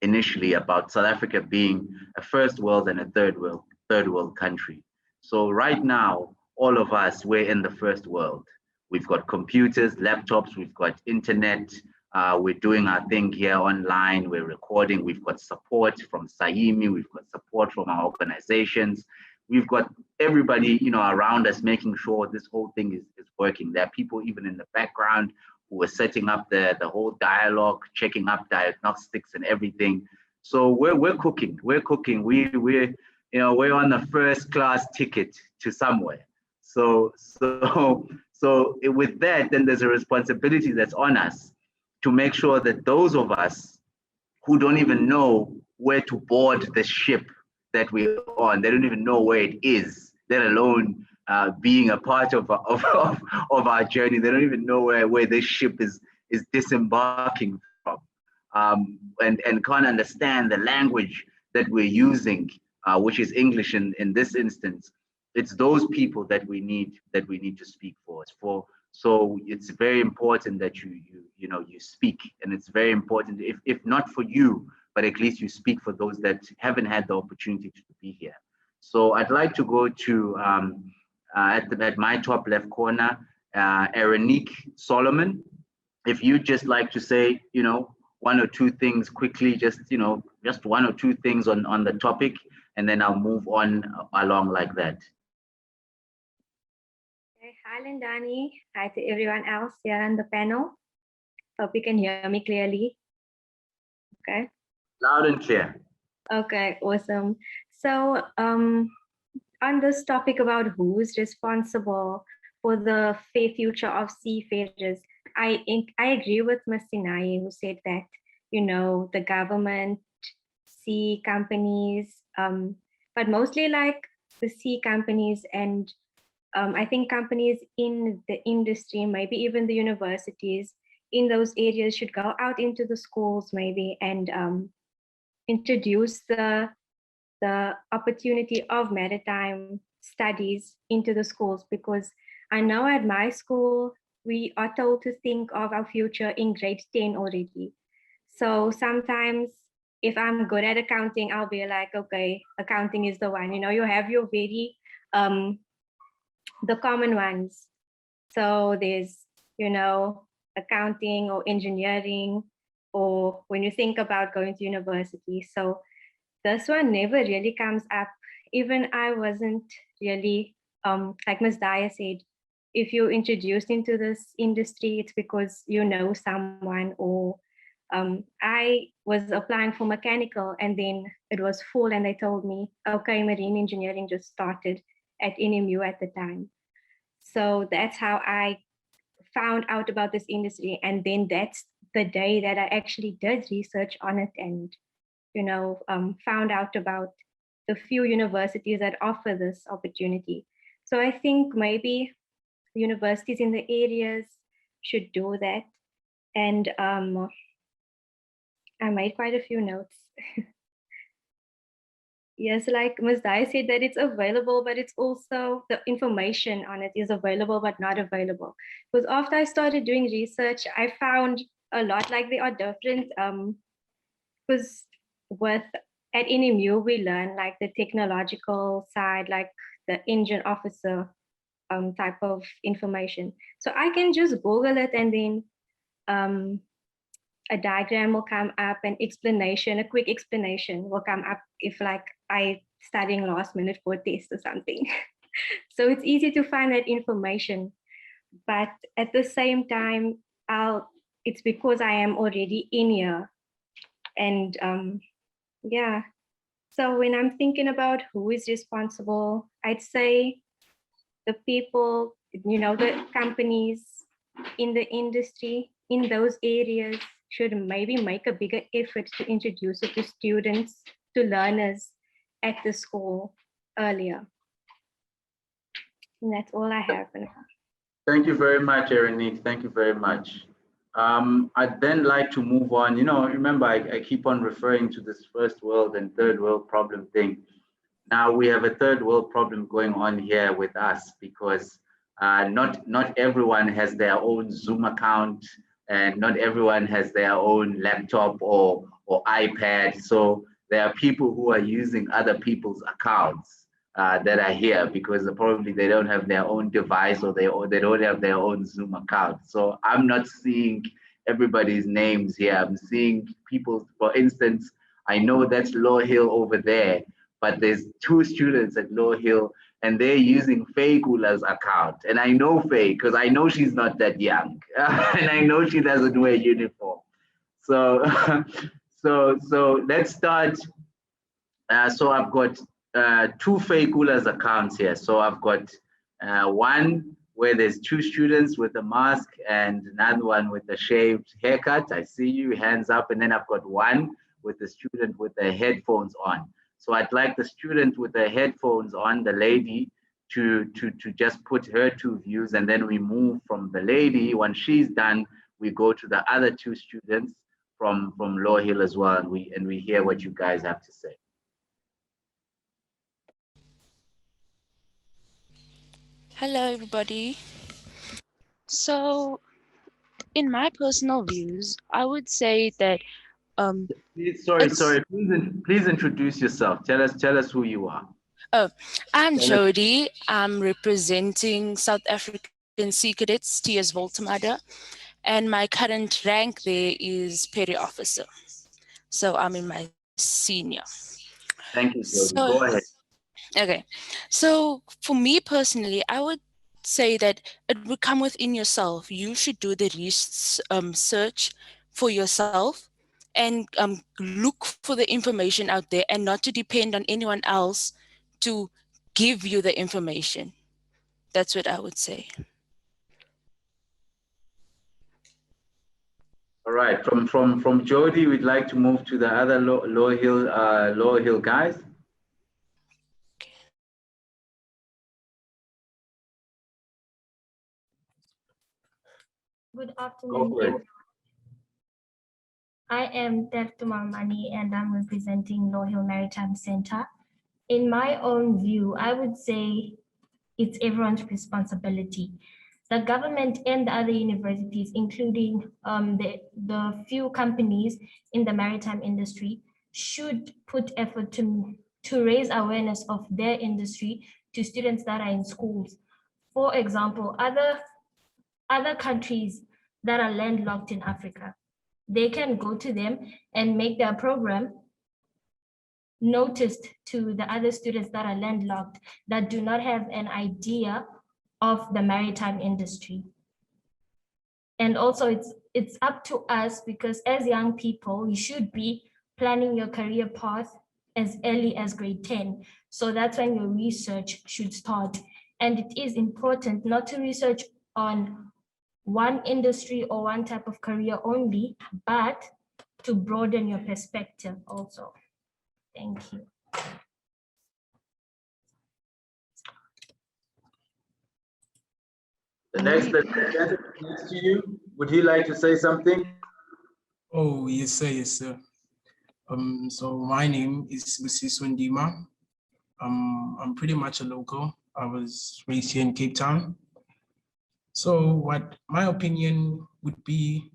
initially about South Africa being a first world and a third world country. So right now, all of us, we're in the first world. We've got computers, laptops, we've got internet, we're doing our thing here online, we're recording, we've got support from Saimi, we've got support from our organizations, we've got everybody, around us making sure this whole thing is working. There are people even in the background who are setting up the whole dialogue, checking up diagnostics and everything. So we're cooking. We're on the first class ticket to somewhere. So with that, then there's a responsibility that's on us to make sure that those of us who don't even know where to board the ship that we're on, they don't even know where it is, let alone being a part of our journey. They don't even know where this ship is disembarking from, and can't understand the language that we're using, which is English in this instance. It's those people that we need to speak for. So it's very important that you speak, and it's very important, if not for you, but at least you speak for those that haven't had the opportunity to be here. So I'd like to go to at my top left corner, Erenique Solomon. If you'd just like to say, one or two things quickly, just one or two things on the topic, and then I'll move on along like that. Hi, Lindani. Hi to everyone else here on the panel. Hope you can hear me clearly. Okay. Loud and clear. Okay, awesome. So on this topic about who's responsible for the fair future of seafarers, I agree with Ms. Sinai, who said that, the government, sea companies, but mostly like the sea companies and I think companies in the industry, maybe even the universities in those areas should go out into the schools maybe and introduce the opportunity of maritime studies into the schools, because I know at my school, we are told to think of our future in grade 10 already. So sometimes if I'm good at accounting, I'll be like, okay, accounting is the one, you have your very, the common ones. So there's, accounting or engineering, or when you think about going to university. So this one never really comes up. Even I wasn't really, like Ms. Daya said, if you're introduced into this industry, it's because you know someone, or I was applying for mechanical and then it was full and they told me, okay, marine engineering just started at NMU at the time. So that's how I found out about this industry. And then that's the day that I actually did research on it and, found out about the few universities that offer this opportunity. So I think maybe universities in the areas should do that. And I made quite a few notes. Yes, like Ms. Dai said, that it's available, but it's also the information on it is available, but not available. Because after I started doing research, I found a lot like they are different. Because at NMU, we learn like the technological side, like the engine officer type of information. So I can just Google it and then a diagram will come up, an explanation, a quick explanation will come up if like I studying last minute for a test or something. So it's easy to find that information. But at the same time, it's because I am already in here. And yeah, so when I'm thinking about who is responsible, I'd say the people, the companies in the industry in those areas should maybe make a bigger effort to introduce it to students, to learners at the school earlier. And that's all I have for now. Thank you very much, Erinique. Thank you very much. I'd then like to move on. Remember, I keep on referring to this first world and third world problem thing. Now we have a third world problem going on here with us because not everyone has their own Zoom account, and not everyone has their own laptop or iPad. So there are people who are using other people's accounts that are here because probably they don't have their own device, or they don't have their own Zoom account. So I'm not seeing everybody's names here. I'm seeing people, for instance, I know that's Law Hill over there, but there's 2 students at Law Hill and they're using Faye Gula's account. And I know Faye because I know she's not that young and I know she doesn't wear uniform. So, so let's start. So I've got 2 Faye Gula's accounts here. So I've got one where there's 2 students with a mask and another one with a shaved haircut. I see you, hands up. And then I've got one with the student with the headphones on. So I'd like the student with the headphones on, the lady, to just put her 2 views, and then we move from the lady. When she's done, we go to the other 2 students from Law Hill as well, and we hear what you guys have to say. Hello, everybody. So, in my personal views, I would say that Please introduce yourself. Tell us who you are. Oh, I'm Jody. I'm representing South African Sea Cadets, TS Voltemada, and my current rank there is Petty Officer. So I'm in my senior. Thank you, Jody. Go ahead. Okay, so for me personally, I would say that it would come within yourself. You should do the research for yourself and look for the information out there, and not to depend on anyone else to give you the information. That's what I would say. All right, from Jody, we'd like to move to the other Law Hill guys. Good afternoon. I am Tef Tumarmani and I'm representing Law Hill Maritime Center. In my own view, I would say it's everyone's responsibility. The government and the other universities, including the few companies in the maritime industry, should put effort to raise awareness of their industry to students that are in schools. For example, other countries that are landlocked in Africa, they can go to them and make their program noticed to the other students that are landlocked that do not have an idea of the maritime industry. And also it's up to us, because as young people, you should be planning your career path as early as grade 10. So that's when your research should start. And it is important not to research on one industry or one type of career only, but to broaden your perspective also. Thank you. The next to you, would he like to say something? Oh, yes, sir, yes, sir. So my name is Busiswa Ndima. I'm pretty much a local. I was raised here in Cape Town. So what my opinion would be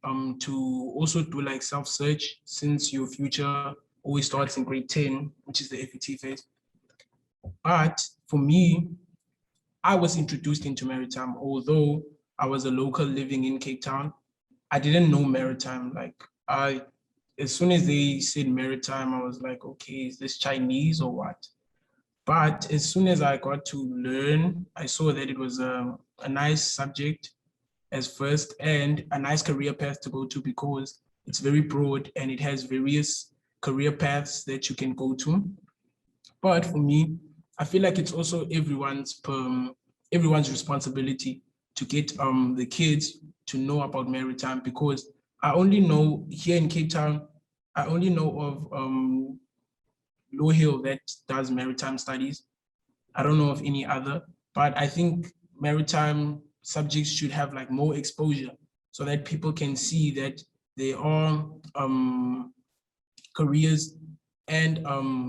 to also do like self-search, since your future always starts in grade 10, which is the FET phase. But for me, I was introduced into maritime, although I was a local living in Cape Town. I didn't know maritime. Like as soon as they said maritime, I was like, okay, is this Chinese or what? But as soon as I got to learn, I saw that it was a nice subject as first and a nice career path to go to, because it's very broad and it has various career paths that you can go to. But for me, I feel like it's also everyone's everyone's responsibility to get the kids to know about maritime, because I only know here in Cape Town, I only know of Low Hill that does maritime studies. I don't know of any other, but I think maritime subjects should have like more exposure so that people can see that there are careers and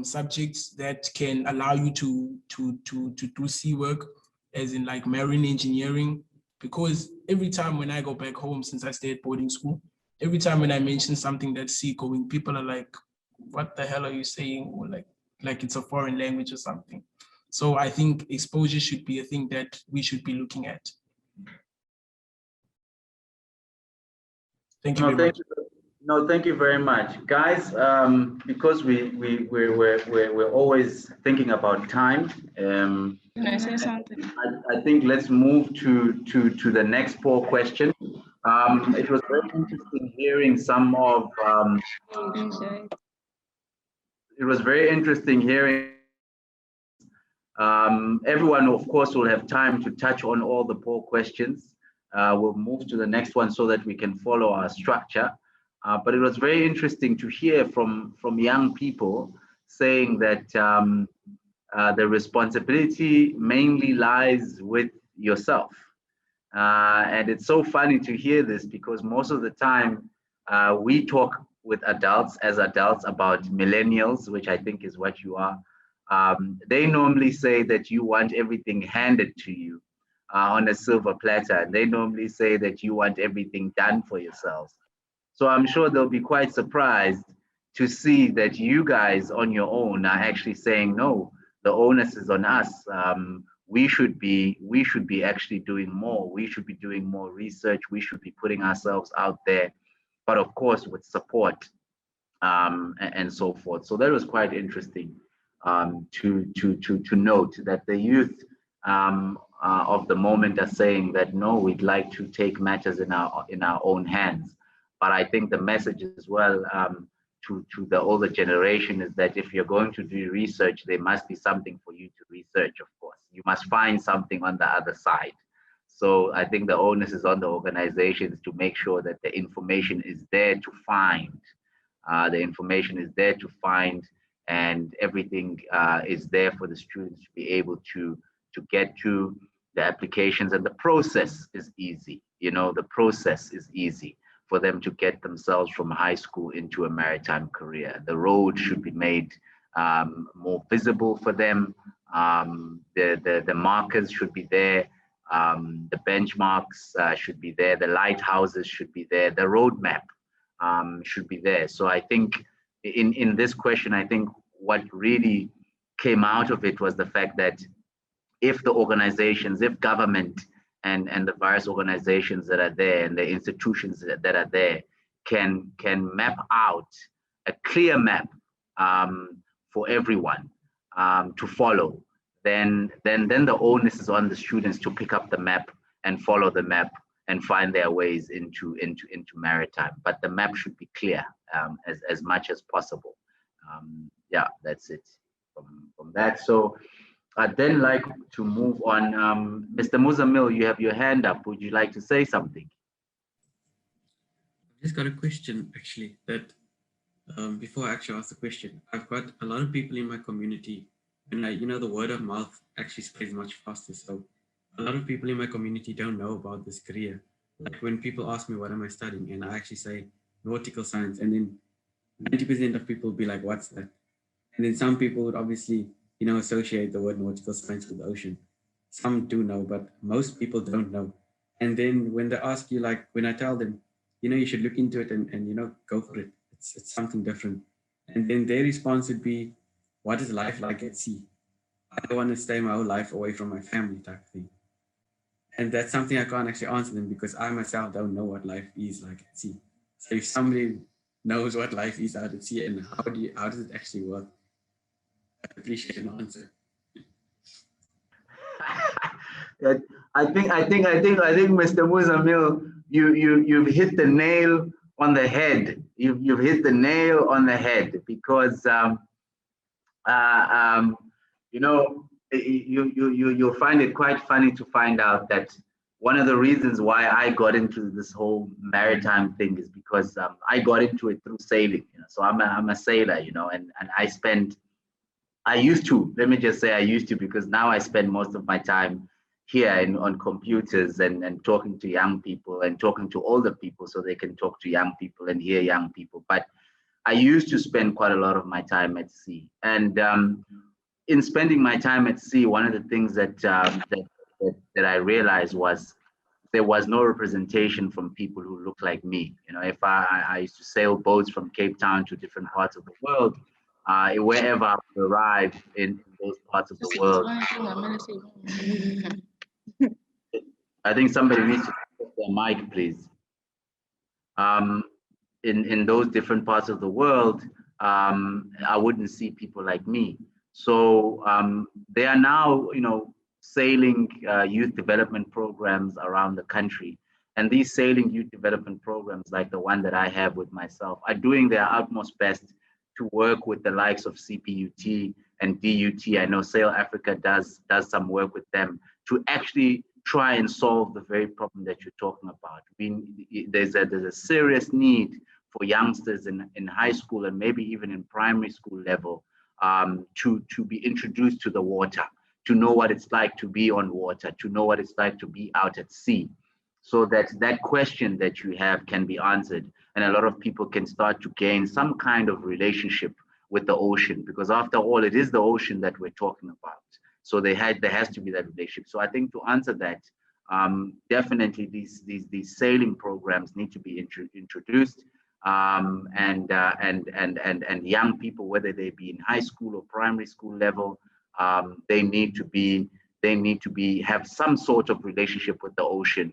subjects that can allow you to do sea work, as in like marine engineering. Because every time when I go back home, since I stay at boarding school, every time when I mention something that's seagoing, people are like, what the hell are you saying? Or like it's a foreign language or something. So I think exposure should be a thing that we should be looking at. Thank you very much. No, thank you very much, guys. Because we're always thinking about time. Can I say something? I think let's move to the next poll question. It was very interesting hearing some of. It was very interesting hearing. Everyone, of course, will have time to touch on all the poll questions. We'll move to the next one so that we can follow our structure. But it was very interesting to hear from young people saying that the responsibility mainly lies with yourself. And it's so funny to hear this, because most of the time we talk with adults as adults about millennials, which I think is what you are. They normally say that you want everything handed to you on a silver platter. And they normally say that you want everything done for yourselves. So I'm sure they'll be quite surprised to see that you guys on your own are actually saying, no, the onus is on us. We should be actually doing more. We should be doing more research. We should be putting ourselves out there, but of course with support and so forth. So that was quite interesting to note that the youth of the moment are saying that no, we'd like to take matters in our own hands. But I think the message as well to the older generation is that if you're going to do research, there must be something for you to research, of course. You must find something on the other side. So I think the onus is on the organizations to make sure that the information is there to find. The information is there to find, and everything is there for the students to be able to get to the applications. And the process is easy. You know, the process is easy for them to get themselves from high school into a maritime career. The road should be made more visible for them. The markers should be there. The benchmarks should be there. The lighthouses should be there. The roadmap should be there. So I think in this question, I think what really came out of it was the fact that if the organizations, if government and the various organizations that are there and the institutions that are there can map out a clear map for everyone to follow, then the onus is on the students to pick up the map and follow the map and find their ways into maritime. But the map should be clear as much as possible. Yeah, that's it from that. So I'd then like to move on. Mr. Muzamil, you have your hand up. Would you like to say something? I've just got a question, actually, that before I actually ask the question, I've got a lot of people in my community, and the word of mouth actually spreads much faster. So a lot of people in my community don't know about this career. Like when people ask me, what am I studying? And I actually say nautical science. And then 90% of people will be like, what's that? And then some people would obviously associate the word nautical science with the ocean. Some do know, but most people don't know. And then when they ask you, like when I tell them, you should look into it and go for it. It's something different. And then their response would be, what is life like at sea? I don't want to stay my whole life away from my family type thing. And that's something I can't actually answer them because I myself don't know what life is like at sea. So if somebody knows what life is out at sea and how does it actually work, I appreciate an answer. I think, Mr. Muzamil, you've hit the nail on the head. You've hit the nail on the head because you'll find it quite funny to find out that one of the reasons why I got into this whole maritime thing is because I got into it through sailing. So I'm a sailor, and I used to, let me just say I used to, because now I spend most of my time here on computers and talking to young people and talking to older people so they can talk to young people and hear young people. But I used to spend quite a lot of my time at sea. And in spending my time at sea, one of the things that I realized was there was no representation from people who look like me. If I used to sail boats from Cape Town to different parts of the world, wherever I would arrive in those parts of the world. I think somebody needs to put their mic, please. In those different parts of the world, I wouldn't see people like me. So they are now, sailing youth development programs around the country. And these sailing youth development programs, like the one that I have with myself, are doing their utmost best to work with the likes of CPUT and DUT. I know Sail Africa does some work with them to actually try and solve the very problem that you're talking about. There's a serious need for youngsters in high school and maybe even in primary school level to be introduced to the water, to know what it's like to be on water, to know what it's like to be out at sea, so that that question that you have can be answered and a lot of people can start to gain some kind of relationship with the ocean, because after all, it is the ocean that we're talking about. So there has to be that relationship. So I think to answer that, definitely these sailing programs need to be introduced, and young people, whether they be in high school or primary school level, they need to have some sort of relationship with the ocean.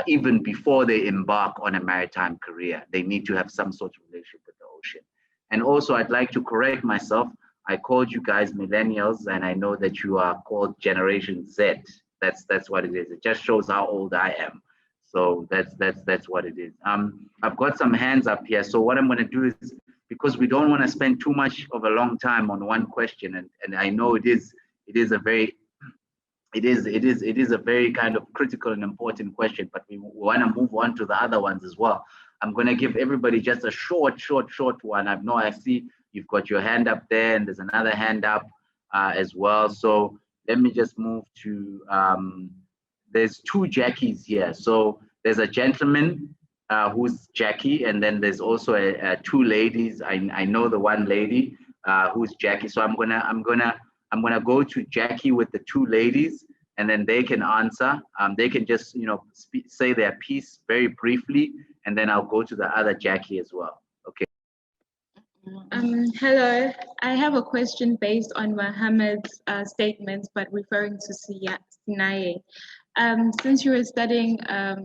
Even before they embark on a maritime career, they need to have some sort of relationship with the ocean. And also, I'd like to correct myself. I called you guys millennials, and I know that you are called Generation Z. That's what it is. It just shows how old I am. So that's what it is. I've got some hands up here. So what I'm going to do is, because we don't want to spend too much of a long time on one question, and I know it is a very kind of critical and important question, but we want to move on to the other ones as well. I'm going to give everybody just a short one. I see you've got your hand up there, and there's another hand up as well. So let me just move to, there's two Jackies here. So there's a gentleman who's Jackie, and then there's also two ladies. I know the one lady who's Jackie. So I'm gonna go to Jackie with the two ladies, and then they can answer. They can just say their piece very briefly, and then I'll go to the other Jackie as well. Okay. Hello, I have a question based on Mohammed's statements, but referring to Sinaye. Since you were studying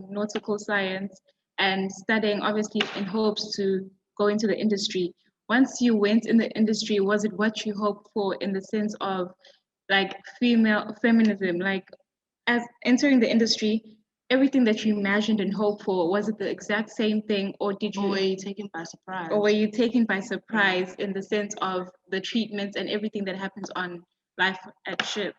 nautical science and studying obviously in hopes to go into the industry, once you went in the industry, was it what you hoped for in the sense of like female feminism? Like as entering the industry, everything that you imagined and hoped for, was it the exact same thing, or were you taken by surprise? Or were you taken by surprise in the sense of the treatments and everything that happens on life at ship?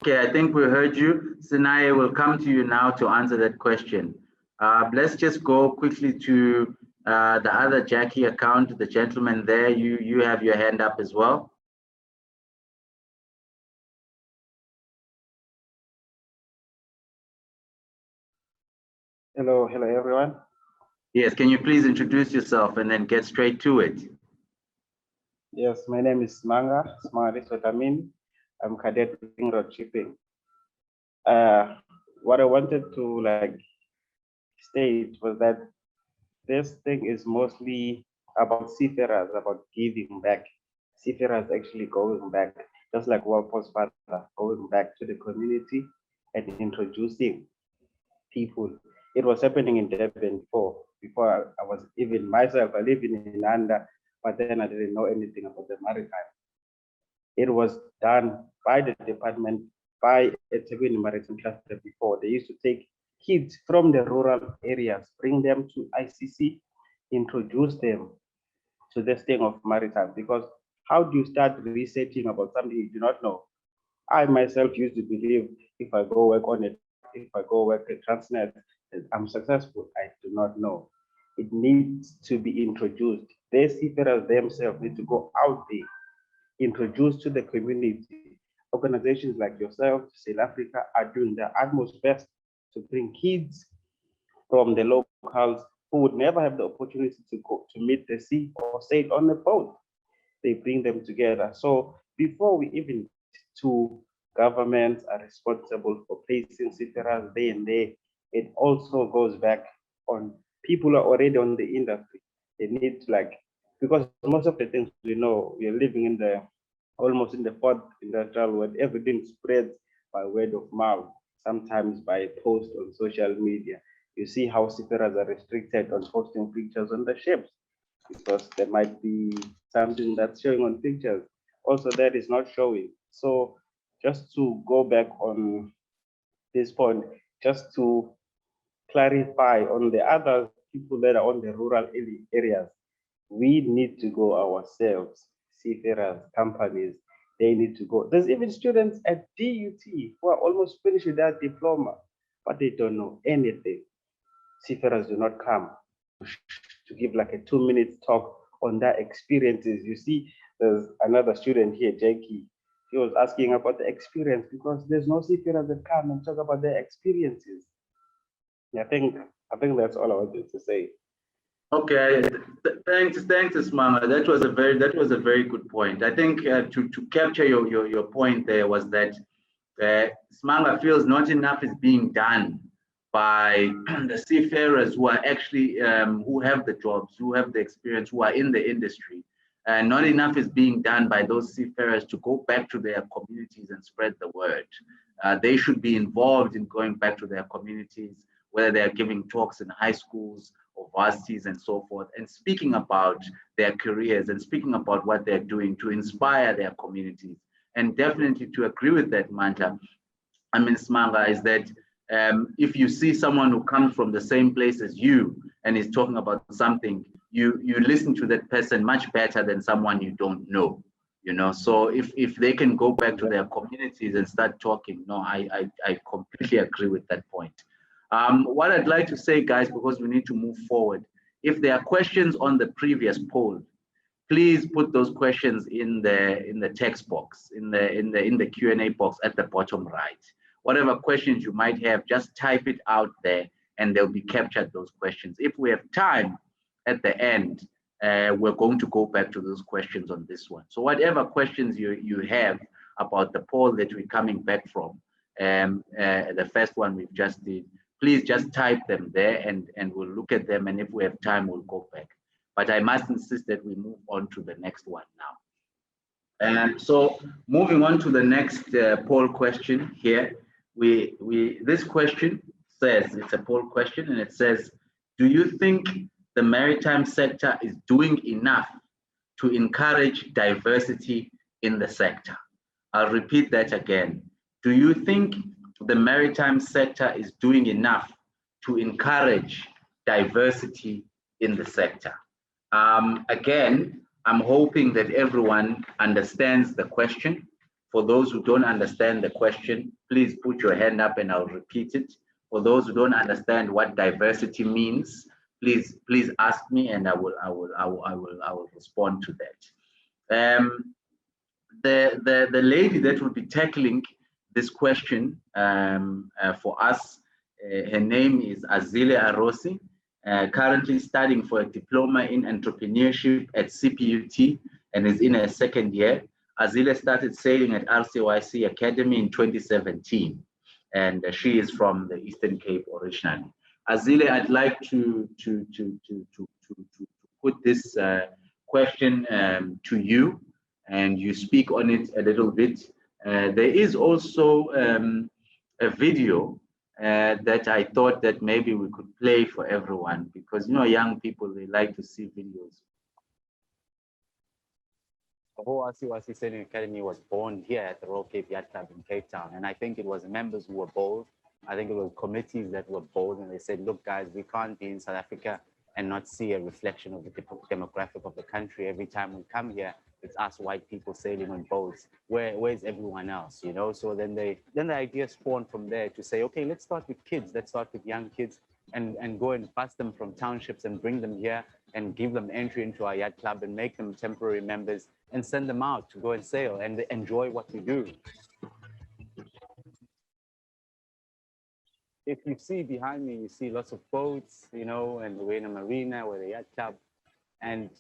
Okay, I think we heard you. Sinaye will come to you now to answer that question. Let's just go quickly to the other Jackie account, the gentleman there. You have your hand up as well. Hello everyone. Yes, can you please introduce yourself and then get straight to it? Yes, my name is Manga Sotamin. I'm cadet in road shipping. What I wanted to state was that this thing is mostly about seafarers, about giving back. Seafarers actually going back, just like Walpole's father, going back to the community and introducing people. It was happening in Durban before I was even myself. I live in Inanda, but then I didn't know anything about the maritime. It was done by the department, by eThekwini Maritime Cluster before. They used to take kids from the rural areas, bring them to ICC, introduce them to this thing of maritime, because How do you start researching about something you do not know? I myself used to believe if I go work on it, if I go work at Transnet, that I'm successful. I do not know. It needs to be introduced. The seafarers themselves need to go out there, introduce to the community. Organizations like yourself, South Africa, are doing their utmost best to bring kids from the locals who would never have the opportunity to go to meet the sea or sail on a boat. They bring them together. So before we even to governments are responsible for placing seafarers there and there, it also goes back on people who are already on the industry. They need to because most of the things we know, we are living in the almost in the fourth industrial world. Everything spreads by word of mouth, sometimes by post on social media. You see how seafarers are restricted on posting pictures on the ships because there might be something that's showing on pictures. Also, that is not showing. So just to go back on this point, just to clarify on the other people that are on the rural areas, we need to go ourselves, seafarers, companies, they need to go. There's even students at DUT who are almost finished with their diploma, but they don't know anything. Seafarers do not come to give like a 2-minute talk on their experiences. You see, there's another student here, Jackie. He was asking about the experience because there's no seafarers that come and talk about their experiences. I think that's all I wanted to say. Okay, thanks, Smanga. That was a very good point. I think to capture your point there was that Smanga feels not enough is being done by the seafarers who are actually who have the jobs, who have the experience, who are in the industry. And not enough is being done by those seafarers to go back to their communities and spread the word. They should be involved in going back to their communities, whether they are giving talks in high schools or varsities and so forth, and speaking about their careers and speaking about what they're doing to inspire their communities. And definitely to agree with that, Manta, I mean, Smanga, is that if you see someone who comes from the same place as you and is talking about something, you listen to that person much better than someone you don't know. So if they can go back to their communities and start talking, no, I completely agree with that point. What I'd like to say, guys, because we need to move forward, if there are questions on the previous poll, please put those questions in the text box, in the Q&A box at the bottom right. Whatever questions you might have, just type it out there and they'll be captured, those questions. If we have time at the end, we're going to go back to those questions on this one. So whatever questions you have about the poll that we're coming back from, the first one we've just did, please just type them there and we'll look at them. And if we have time, we'll go back. But I must insist that we move on to the next one now. And so moving on to the next poll question here, this question says, it's a poll question and it says, do you think the maritime sector is doing enough to encourage diversity in the sector? I'll repeat that again. Do you think the maritime sector is doing enough to encourage diversity in the sector? Again, I'm hoping that everyone understands the question. For those who don't understand the question, please put your hand up and I'll repeat it. For those who don't understand what diversity means, please ask me and I will respond to that. The lady that will be tackling this question for us, her name is Azile Arosi, currently studying for a diploma in entrepreneurship at CPUT and is in her second year. Azile started sailing at RCYC Academy in 2017, and she is from the Eastern Cape originally. Azile, I'd like to put this question to you, and you speak on it a little bit. There is also a video that I thought that maybe we could play for everyone, because young people, they like to see videos. The whole RCYC Sailing Academy was born here at the Royal Cape Yacht Club in Cape Town. And I think it was members who were bold. I think it was committees that were bold, and they said, look, guys, we can't be in South Africa and not see a reflection of the demographic of the country. Every time we come here, it's us white people sailing on boats. Where's everyone else, you know? So then the idea spawned from there to say, okay, let's start with kids. Let's start with young kids and go and bus them from townships and bring them here and give them entry into our yacht club and make them temporary members and send them out to go and sail and enjoy what we do. If you see behind me, you see lots of boats, you know, and we're in a marina with a yacht club. And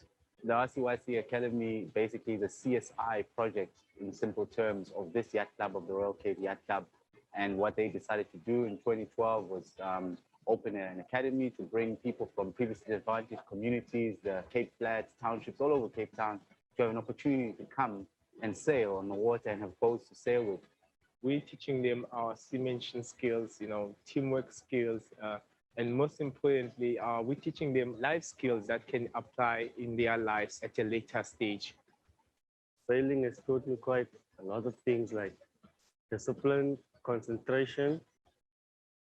the RCYC Academy, basically the CSI project in simple terms of this yacht club, of the Royal Cape Yacht Club. And what they decided to do in 2012 was open an academy to bring people from previously disadvantaged communities, the Cape Flats, townships all over Cape Town, to have an opportunity to come and sail on the water and have boats to sail with. We're teaching them our seamanship skills, you know, teamwork skills, and most importantly, we're teaching them life skills that can apply in their lives at a later stage. Sailing has taught me quite a lot of things like discipline, concentration,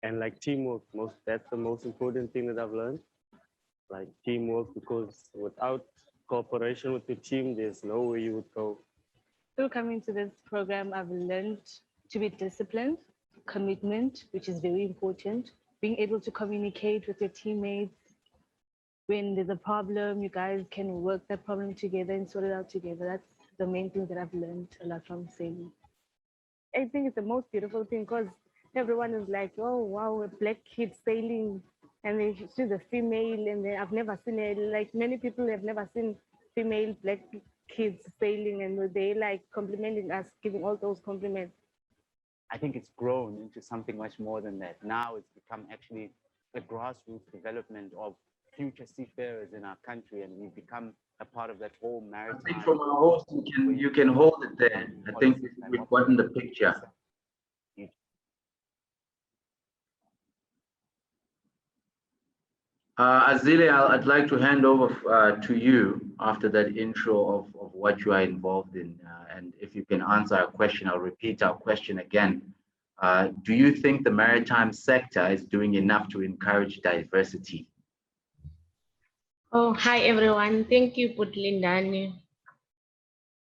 and like teamwork. That's the most important thing that I've learned, like teamwork, because without cooperation with the team, there's nowhere you would go. Through coming to this program, I've learned to be disciplined, commitment, which is very important, being able to communicate with your teammates. When there's a problem, you guys can work that problem together and sort it out together. That's the main thing that I've learned a lot from sailing. I think it's the most beautiful thing because everyone is like, oh, wow, a black kid sailing, and then she's a female, and then I've never seen it. Like many people have never seen female black kids sailing, and they like complimenting us, giving all those compliments. I think it's grown into something much more than that. Now it's become actually a grassroots development of future seafarers in our country, and we've become a part of that whole maritime. I think from our host, you can hold it there. I think we've gotten the picture. Azile, I'd like to hand over to you after that intro of what you are involved in. And if you can answer our question, I'll repeat our question again. Do you think the maritime sector is doing enough to encourage diversity? Oh, hi, everyone. Thank you, Putlindani.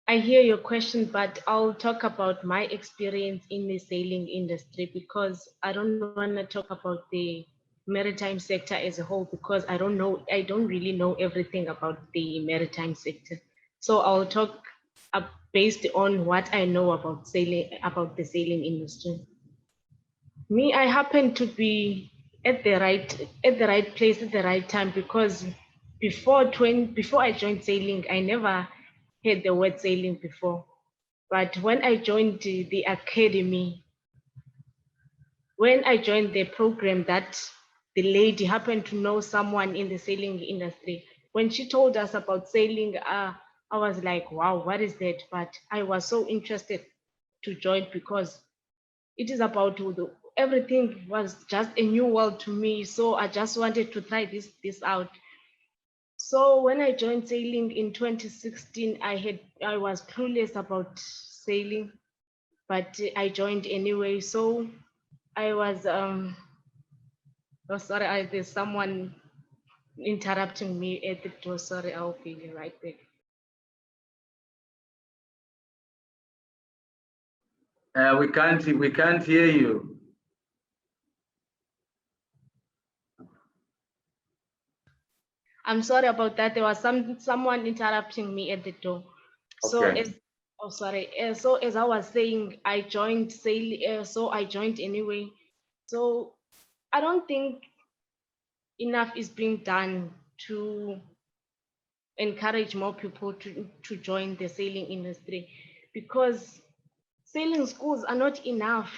I hear your question, but I'll talk about my experience in the sailing industry because I don't want to talk about the maritime sector as a whole because I don't really know everything about the maritime sector. So I'll talk based on what I know about sailing, about the sailing industry. Me, I happen to be at the right place at the right time because before I joined sailing, I never heard the word sailing before. But when I joined the academy, when I joined the program, that the lady happened to know someone in the sailing industry. When she told us about sailing, I was like, wow, what is that? But I was so interested to join because it is about everything was just a new world to me. So I just wanted to try this out. So when I joined sailing in 2016, I was clueless about sailing, but I joined anyway. So I was, oh sorry, there's someone interrupting me at the door. Sorry, I'll be right back. We can't hear you. I'm sorry about that. There was someone interrupting me at the door. Okay. So as I was saying, I joined sailing. So I joined anyway. So I don't think enough is being done to encourage more people to join the sailing industry because sailing schools are not enough.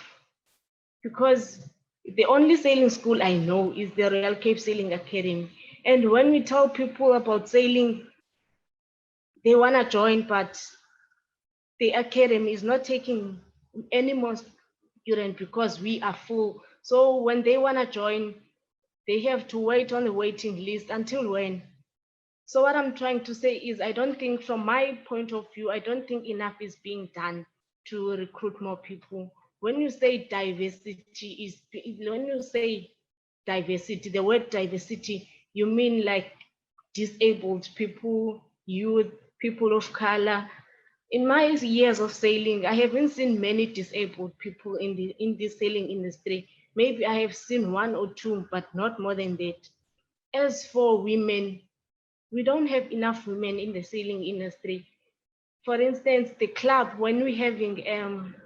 Because the only sailing school I know is the Royal Cape Sailing Academy. And when we tell people about sailing, they want to join, but the academy is not taking any more students because we are full. So when they want to join, they have to wait on the waiting list until when? So what I'm trying to say is I don't think, from my point of view, I don't think enough is being done to recruit more people. When you say diversity, the word diversity, you mean like disabled people, youth, people of color, in my years of sailing, I haven't seen many disabled people in the sailing industry. Maybe I have seen one or two, but not more than that. As for women, we don't have enough women in the sailing industry. For instance, the club, when we're having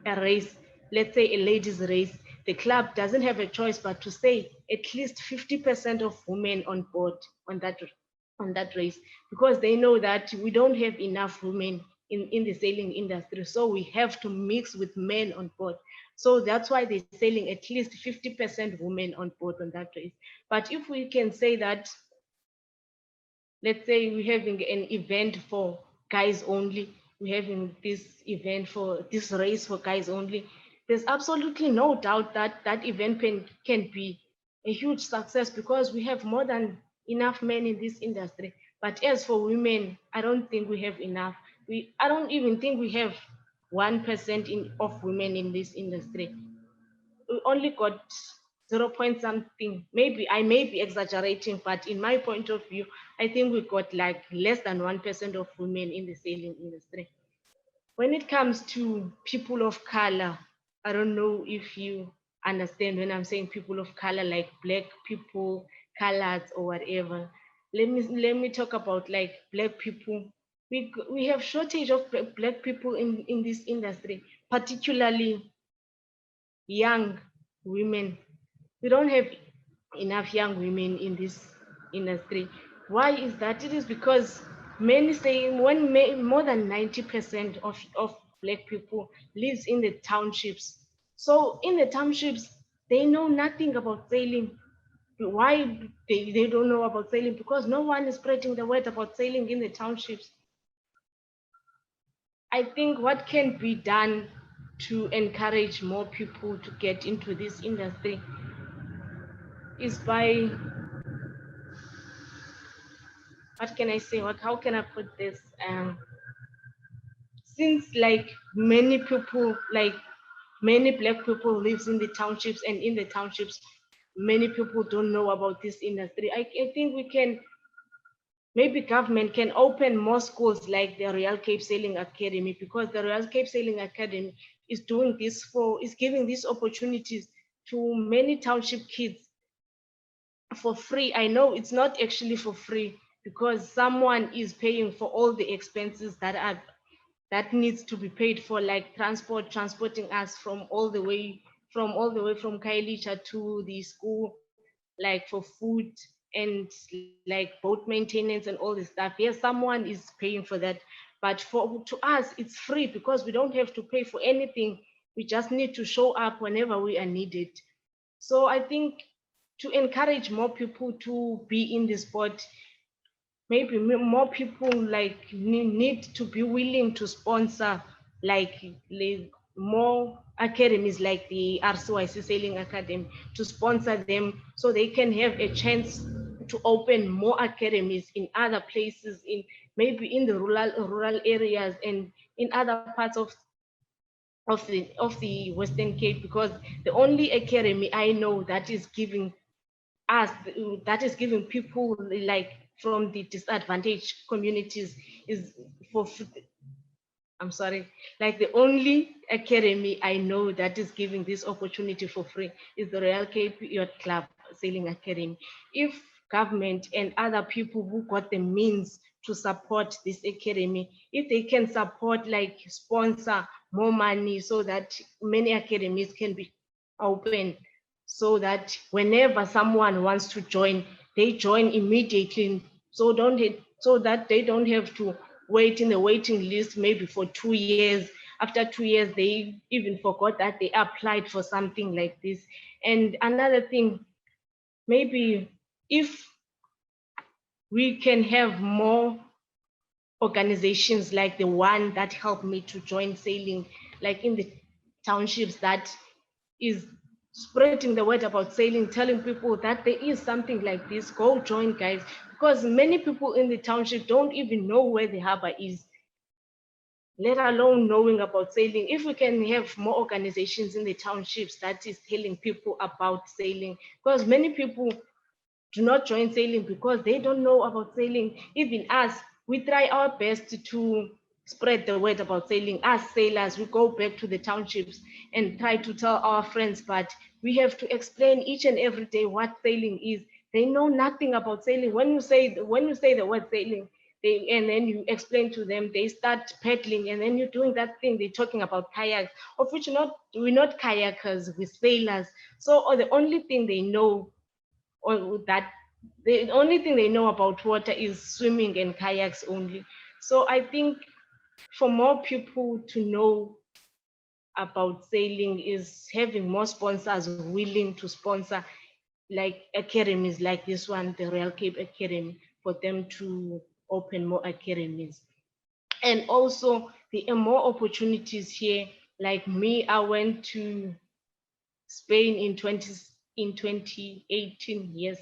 a race, let's say a ladies race, the club doesn't have a choice but to say at least 50% of women on board on that race, because they know that we don't have enough women in the sailing industry. So we have to mix with men on board. So that's why they're sailing at least 50% women on board on that race. But if we can say that, let's say we're having an event for guys only, we're having this event for this race for guys only, there's absolutely no doubt that that event can be a huge success because we have more than enough men in this industry. But as for women, I don't think we have enough. I don't even think we have 1% of women in this industry. We only got 0 point something. Maybe I may be exaggerating, but in my point of view, I think we got like less than 1% of women in the sailing industry. When it comes to people of color, I don't know if you understand when I'm saying people of color, like black people, coloreds or whatever. Let me talk about like black people. We have shortage of black people in this industry, particularly young women. We don't have enough young women in this industry. Why is that? It is because many say more than 90% of black people lives in the townships. So in the townships, they know nothing about sailing. Why they don't know about sailing? Because no one is spreading the word about sailing in the townships. I think what can be done to encourage more people to get into this industry is by, what can I say? How can I put this? Since like many people, like many black people lives in the townships, and in the townships, many people don't know about this industry. I think we can, maybe government can open more schools like the Royal Cape Sailing Academy, because the Royal Cape Sailing Academy is doing this is giving these opportunities to many township kids for free. I know it's not actually for free because someone is paying for all the expenses that needs to be paid for, like transporting us from all the way from Kailicha to the school, like for food and like boat maintenance and all this stuff. Yes, someone is paying for that, but to us it's free because we don't have to pay for anything. We just need to show up whenever we are needed. So I think to encourage more people to be in the sport, maybe more people like need to be willing to sponsor like more academies like the RCYC Sailing Academy, to sponsor them so they can have a chance to open more academies in other places, in maybe in the rural areas and in other parts of the Western Cape, because the only academy I know that is giving people like from the disadvantaged communities is for, I'm sorry, like the only academy I know that is giving this opportunity for free is the Royal Cape Yacht Club Sailing Academy. If government and other people who got the means to support this academy, if they can support, like sponsor more money so that many academies can be open, so that whenever someone wants to join, they join immediately. So that they don't have to wait in the waiting list maybe for 2 years. After 2 years, they even forgot that they applied for something like this. And another thing, maybe if we can have more organizations like the one that helped me to join sailing, like in the townships, that is spreading the word about sailing, telling people that there is something like this, go join, guys, because many people in the township don't even know where the harbor is, let alone knowing about sailing. If we can have more organizations in the townships that is telling people about sailing, because many people do not join sailing because they don't know about sailing. Even us, we try our best to spread the word about sailing. As sailors, we go back to the townships and try to tell our friends, but we have to explain each and every day what sailing is. They know nothing about sailing. When you say the word sailing, and then you explain to them, they start paddling, and then you're doing that thing. They're talking about kayaks, of which we're not kayakers, we're sailors. So the only thing they know, the only thing they know about water is swimming and kayaks only. So I think for more people to know about sailing is having more sponsors willing to sponsor like academies like this one, the Royal Cape Academy, for them to open more academies. And also there are more opportunities here. Like me, I went to Spain in 2018, yes.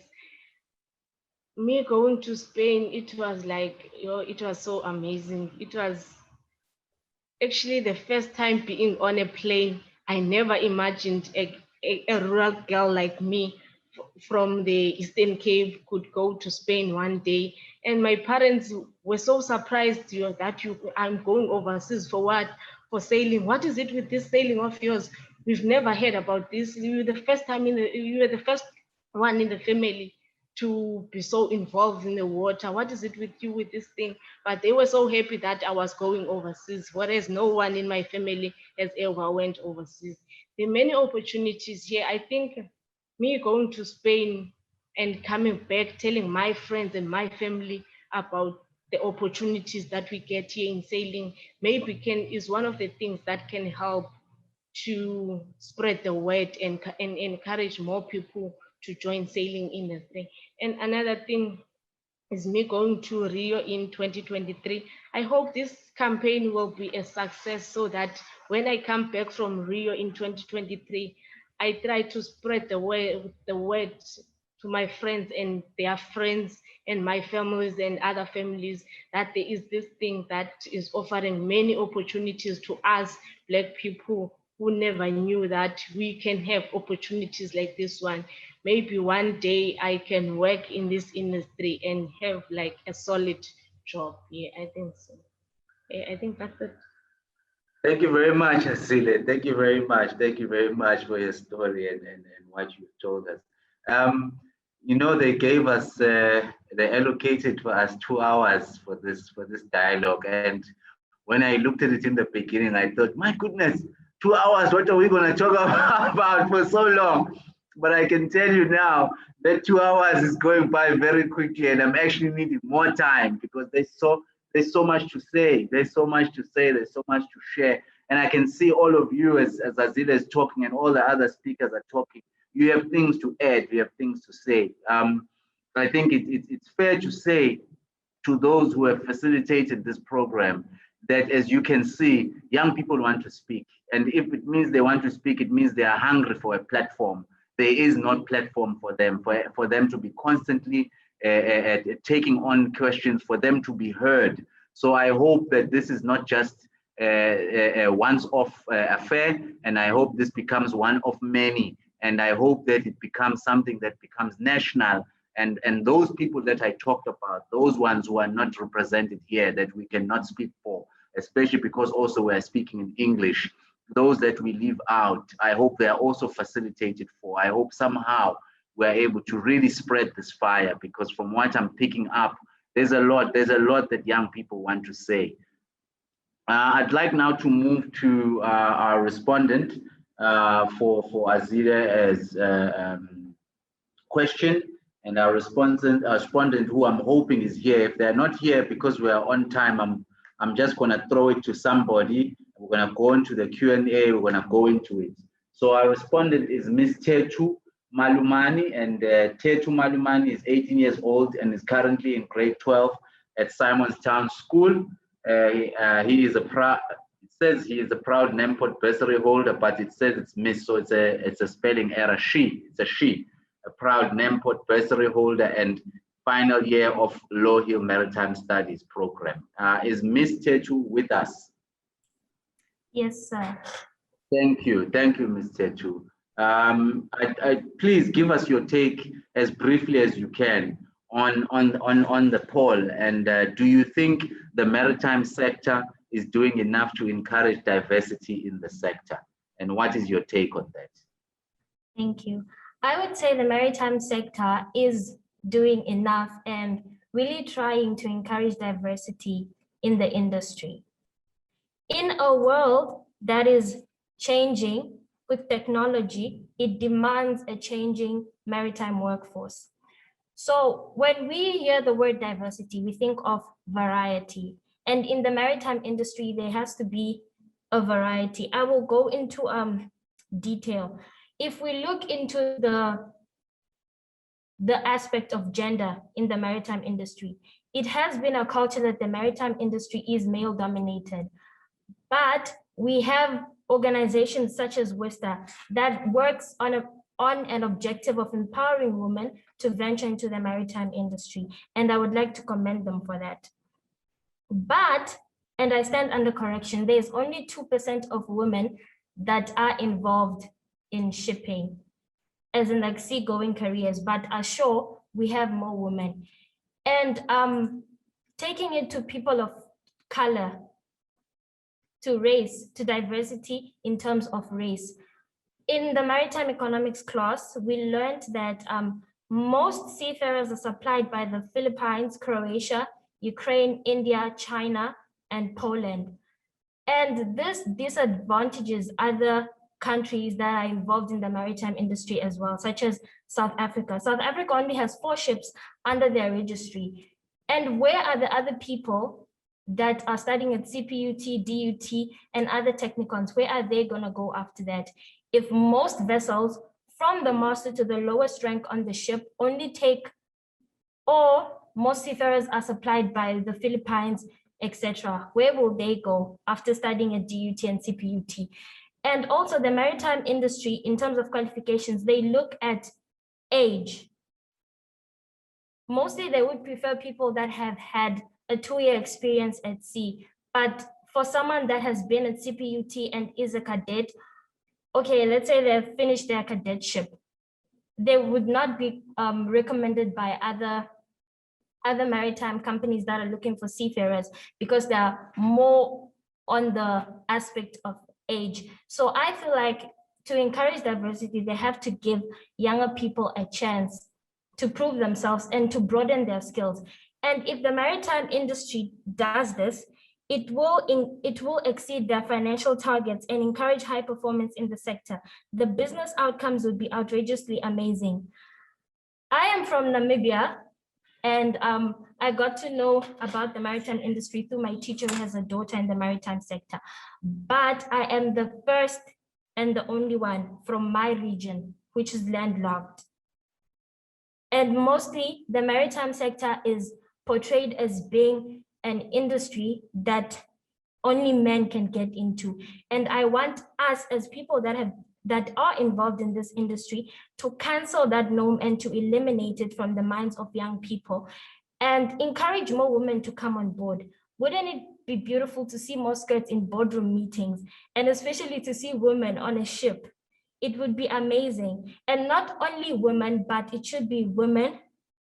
Me going to Spain, it was like, it was so amazing. It was actually the first time being on a plane. I never imagined a rural girl like me from the Eastern Cape could go to Spain one day. And my parents were so surprised that I'm going overseas for what? For sailing. What is it with this sailing of yours? We've never heard about this. You were the first one in the family to be so involved in the water. What is it with you with this thing? But they were so happy that I was going overseas, whereas no one in my family has ever went overseas. There are many opportunities here. I think me going to Spain and coming back, telling my friends and my family about the opportunities that we get here in sailing, maybe is one of the things that can help to spread the word and encourage more people to join sailing industry. And another thing is me going to Rio in 2023. I hope this campaign will be a success so that when I come back from Rio in 2023, I try to spread the word to my friends and their friends and my families and other families that there is this thing that is offering many opportunities to us Black people who never knew that we can have opportunities like this one. Maybe one day I can work in this industry and have like a solid job. Yeah, I think so. Yeah, I think that's it. Thank you very much, Asile. Thank you very much. Thank you very much for your story and what you've told us. They gave us, they allocated for us 2 hours for this dialogue. And when I looked at it in the beginning, I thought, my goodness, 2 hours, what are we going to talk about for so long? But I can tell you now that 2 hours is going by very quickly, and I'm actually needing more time because there's so much to say. There's so much to say. There's so much to share. And I can see all of you as Azila is talking and all the other speakers are talking. You have things to add. You have things to say. I think it's fair to say to those who have facilitated this program that, as you can see, young people want to speak. And if it means they want to speak, it means they are hungry for a platform. There is no platform for them, for them to be constantly taking on questions, for them to be heard. So I hope that this is not just a once-off affair, and I hope this becomes one of many. And I hope that it becomes something that becomes national. And those people that I talked about, those ones who are not represented here, that we cannot speak for, especially because also we are speaking in English, those that we leave out, I hope they are also facilitated for. I hope somehow we're able to really spread this fire, because from what I'm picking up, there's a lot that young people want to say. I'd like now to move to our respondent for Azile as question, and our respondent who I'm hoping is here. If they're not here because we are on time, I'm just gonna throw it to somebody. We're gonna go into the Q&A, we're gonna go into it. So our respondent is Ms. Tetu Malumani, and Tetu Malumani is 18 years old and is currently in grade 12 at Simonstown School. He is it says he is a proud NEMPOD bursary holder, but it says it's Miss, so it's a spelling error. It's a she, a proud NEMPOD bursary holder and final year of Low Hill Maritime Studies program. Is Miss Tetu with us? Yes, sir. Thank you, Ms. Tetu. Please give us your take as briefly as you can on the poll, and do you think the maritime sector is doing enough to encourage diversity in the sector? And what is your take on that? Thank you. I would say the maritime sector is doing enough and really trying to encourage diversity in the industry. In a world that is changing with technology, it demands a changing maritime workforce. So when we hear the word diversity, we think of variety. And in the maritime industry, there has to be a variety. I will go into detail. If we look into the aspect of gender in the maritime industry, it has been a culture that the maritime industry is male dominated. But we have organizations such as WISTA that works on an objective of empowering women to venture into the maritime industry. And I would like to commend them for that. But, and I stand under correction, there's only 2% of women that are involved in shipping, as in like seagoing careers, but ashore, we have more women. And taking it to people of color, to race, to diversity in terms of race. In the maritime economics class, we learned that most seafarers are supplied by the Philippines, Croatia, Ukraine, India, China, and Poland. And this disadvantages other countries that are involved in the maritime industry as well, such as South Africa. South Africa only has 4 ships under their registry. And where are the other people that are studying at CPUT, DUT, and other technicons? Where are they gonna go after that? If most vessels from the master to the lowest rank on the ship only take, or most seafarers are supplied by the Philippines, etc., where will they go after studying at DUT and CPUT? And also the maritime industry, in terms of qualifications, they look at age. Mostly they would prefer people that have had a 2-year experience at sea. But for someone that has been at CPUT and is a cadet, okay, let's say they've finished their cadetship, they would not be recommended by other maritime companies that are looking for seafarers because they are more on the aspect of age. So I feel like to encourage diversity, they have to give younger people a chance to prove themselves and to broaden their skills. And if the maritime industry does this, it will exceed their financial targets and encourage high performance in the sector. The business outcomes would be outrageously amazing. I am from Namibia, and I got to know about the maritime industry through my teacher who has a daughter in the maritime sector. But I am the first and the only one from my region, which is landlocked. And mostly the maritime sector is portrayed as being an industry that only men can get into. And I want us as people that are involved in this industry to cancel that norm and to eliminate it from the minds of young people and encourage more women to come on board. Wouldn't it be beautiful to see more skirts in boardroom meetings, and especially to see women on a ship? It would be amazing. And not only women, but it should be women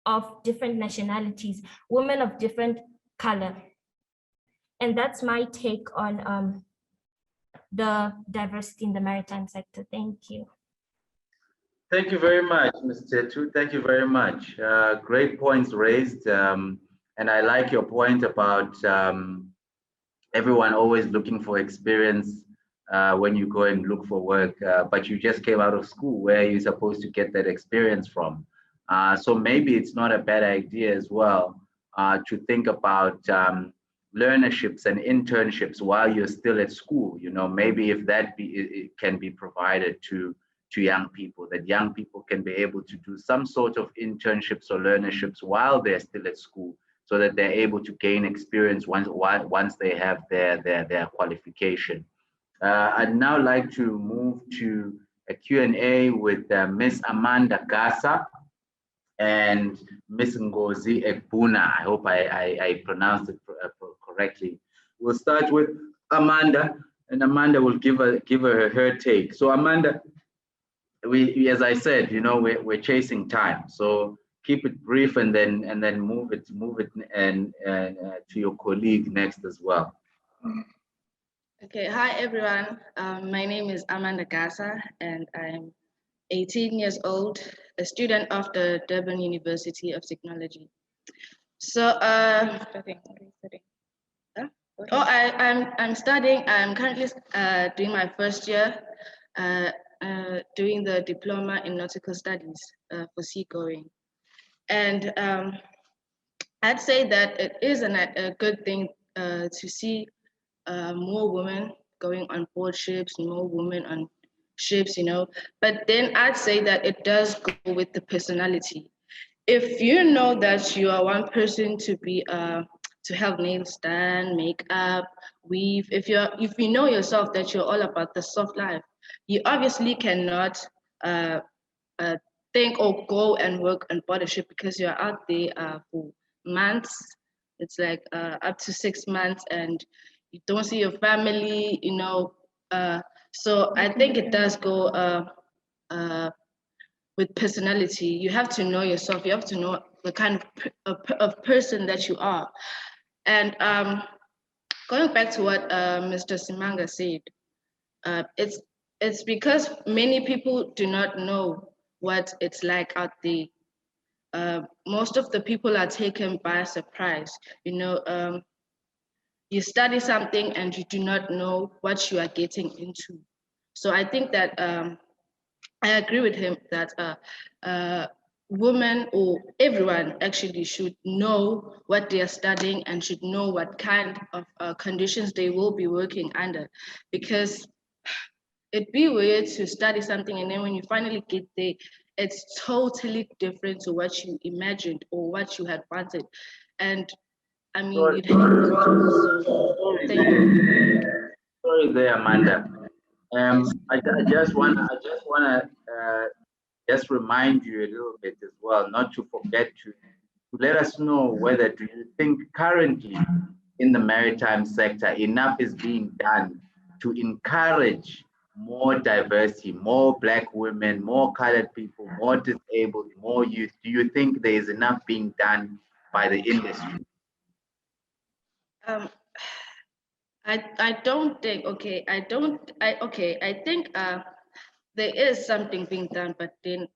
of different nationalities, women of different color. And that's my take on the diversity in the maritime sector. Thank you. Thank you very much, Ms. Tetu. Thank you very much. Great points raised. And I like your point about everyone always looking for experience when you go and look for work, but you just came out of school. Where are you supposed to get that experience from? So maybe it's not a bad idea as well to think about learnerships and internships while you're still at school. You know, maybe if that it can be provided to young people, that young people can be able to do some sort of internships or learnerships while they're still at school, so that they're able to gain experience once they have their qualification. I'd now like to move to a Q&A with Ms. Amanda Gasa and Ms. Ngozi Ekbuna. I hope I pronounced it correctly. We'll start with Amanda, and Amanda will give her take. So Amanda, as I said, you know, we're chasing time, so keep it brief and then move it and to your colleague next as well. Okay, hi everyone. My name is Amanda Gasa and I'm 18 years old, a student of the Durban University of Technology. So, I'm studying. I'm currently doing my first year, doing the diploma in nautical studies for seagoing, and I'd say that it is a good thing to see more women going on board ships, more women on ships, you know. But then I'd say that it does go with the personality. If you know that you are one person to be to have nails done, makeup, weave, if you know yourself that you're all about the soft life, you obviously cannot uh, uh, think or go and work on board a ship because you're out there for months. It's like up to 6 months and you don't see your family, you know. So I think it does go with personality. You have to know yourself. You have to know the kind of person that you are. And going back to what Mr. Simanga said, it's because many people do not know what it's like out there. Most of the people are taken by surprise. You know, you study something and you do not know what you are getting into. So I think that I agree with him that women or everyone actually should know what they are studying and should know what kind of conditions they will be working under, because it'd be weird to study something and then when you finally get there, it's totally different to what you imagined or what you had wanted. And I mean, you'd have to, so thank you. Sorry there, Amanda. I just wanna just remind you a little bit as well, not to forget to let us know whether do you think currently in the maritime sector enough is being done to encourage more diversity, more Black women, more colored people, more disabled, more youth? Do you think there is enough being done by the industry? I don't think, okay, I think there is something being done, but then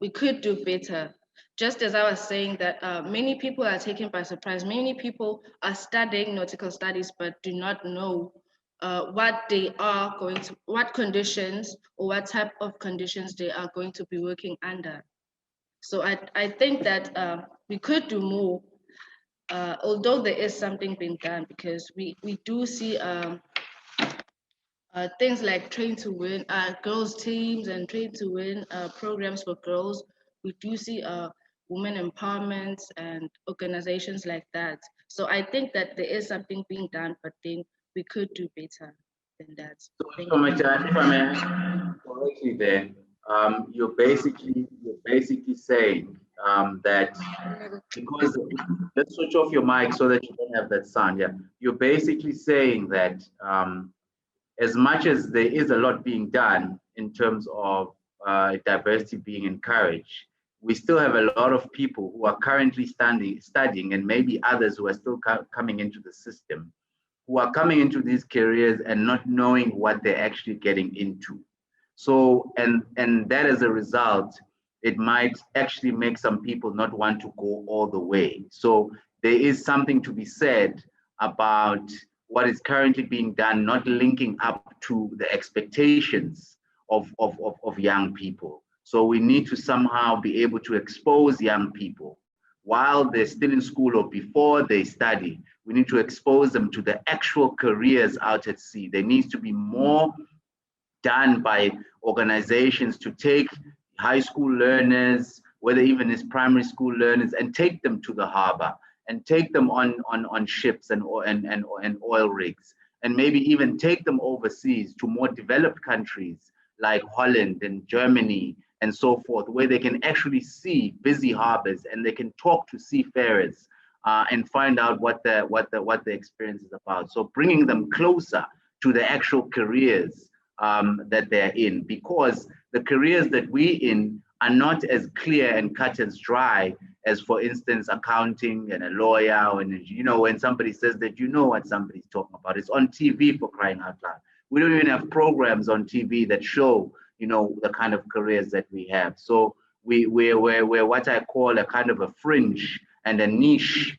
we could do better. Just as I was saying that many people are taken by surprise. Many people are studying nautical studies, but do not know what they are going to, what conditions or what type of conditions they are going to be working under. So I think that we could do more, although there is something being done, because we do see things like Train to Win, girls teams and Train to Win programs for girls. We do see women empowerment and organizations like that. So I think that there is something being done, but then we could do better than that. Thank So you. much, if I may correctly then, you're basically saying that because let's switch off your mic so that you don't have that sound. Yeah, you're basically saying that as much as there is a lot being done in terms of diversity being encouraged, we still have a lot of people who are currently studying, and maybe others who are still coming into the system, who are coming into these careers and not knowing what they're actually getting into. So, and that as a result, it might actually make some people not want to go all the way. So there is something to be said about what is currently being done, not linking up to the expectations of young people. So we need to somehow be able to expose young people while they're still in school or before they study. We need to expose them to the actual careers out at sea. There needs to be more done by organizations to take high school learners, whether even as primary school learners, and take them to the harbor and take them on ships and oil rigs, and maybe even take them overseas to more developed countries like Holland and Germany and so forth, where they can actually see busy harbors and they can talk to seafarers and find out what the experience is about. So bringing them closer to the actual careers that they're in, because the careers that we in are not as clear and cut as dry as, for instance, accounting and a lawyer. And you know, when somebody says that, you know what somebody's talking about. It's on TV, for crying out loud. We don't even have programs on TV that show, you know, the kind of careers that we have. So we're what I call a kind of a fringe and a niche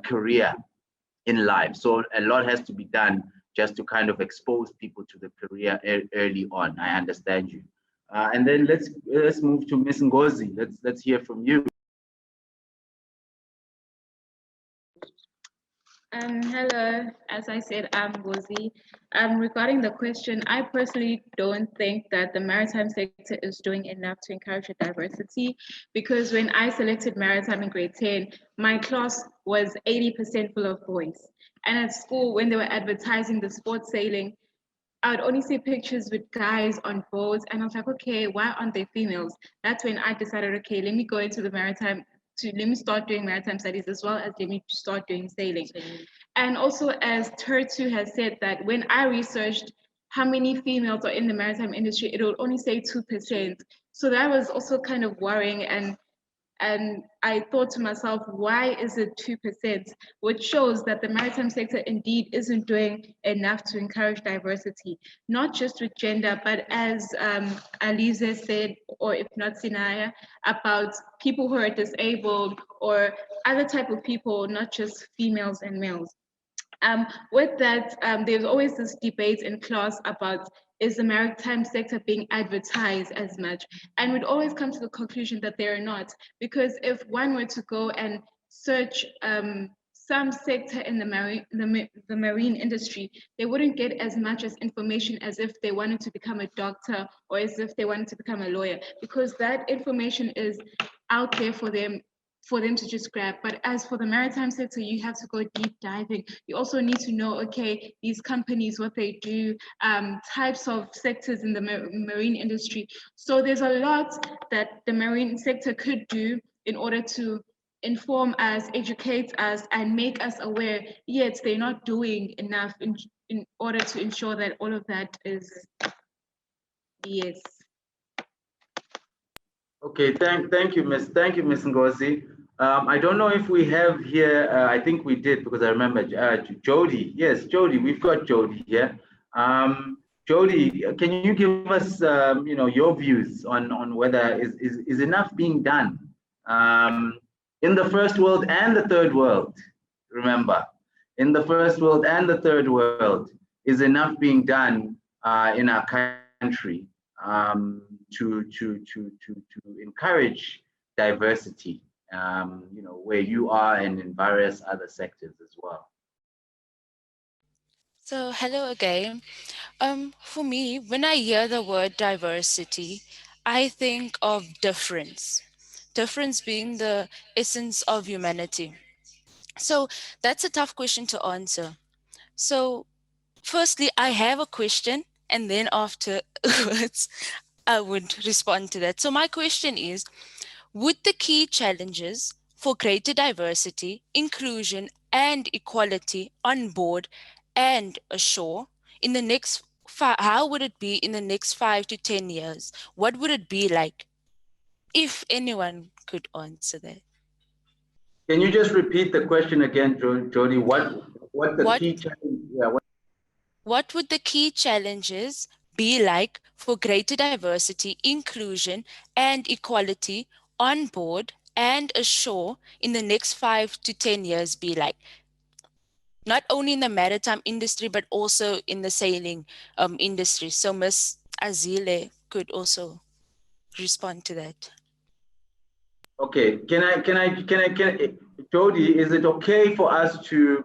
career in life. So a lot has to be done just to kind of expose people to the career early on. I understand you. And then let's move to Miss Ngozi. Let's hear from you. Hello, as I said, I'm Ngozi. Regarding the question, I personally don't think that the maritime sector is doing enough to encourage diversity, because when I selected maritime in grade 10, my class was 80% full of boys. And at school, when they were advertising the sports sailing, I would only see pictures with guys on boats, and I was like, okay, why aren't they females? That's when I decided, okay, let me go into the maritime, let me start doing maritime studies as well as let me start doing sailing. And also, as Tertu has said, that when I researched how many females are in the maritime industry, it would only say 2%. So that was also kind of worrying, and I thought to myself, why is it 2%? Which shows that the maritime sector indeed isn't doing enough to encourage diversity, not just with gender, but as Alize said, or if not Sinaya, about people who are disabled or other type of people, not just females and males. With that, there's always this debate in class about, is the maritime sector being advertised as much? And we'd always come to the conclusion that they're not, because if one were to go and search some sector in the marine industry, they wouldn't get as much as information as if they wanted to become a doctor or as if they wanted to become a lawyer, because that information is out there for them to just grab. But as for the maritime sector, you have to go deep diving. You also need to know, okay, these companies, what they do, types of sectors in the marine industry. So there's a lot that the marine sector could do in order to inform us, educate us, and make us aware, yet they're not doing enough in order to ensure that all of that is, yes. Okay, thank you, Miss Ngozi. I don't know if we have here, I think we did, because I remember Jody. Yes, Jody, we've got Jody here. Jody, can you give us, you know, your views on whether is enough being done in the first world and the third world? Remember, in the first world and the third world, is enough being done in our country to encourage diversity, you know, where you are and in various other sectors as well? So hello again. For me, when I hear the word diversity, I think of difference. Difference being the essence of humanity. So that's a tough question to answer. So firstly, I have a question, and then afterwards, I would respond to that. So my question is, would the key challenges for greater diversity, inclusion, and equality on board and ashore in the next how would it be in the next 5 to 10 years? What would it be like? If anyone could answer that. Can you just repeat the question again, Jody? What key challenge? Yeah, what would the key challenges be like for greater diversity, inclusion, and equality on board and ashore in the next 5 to 10 years be like? Not only in the maritime industry, but also in the sailing industry. So Ms. Azile could also respond to that. Okay, Jody, is it okay for us to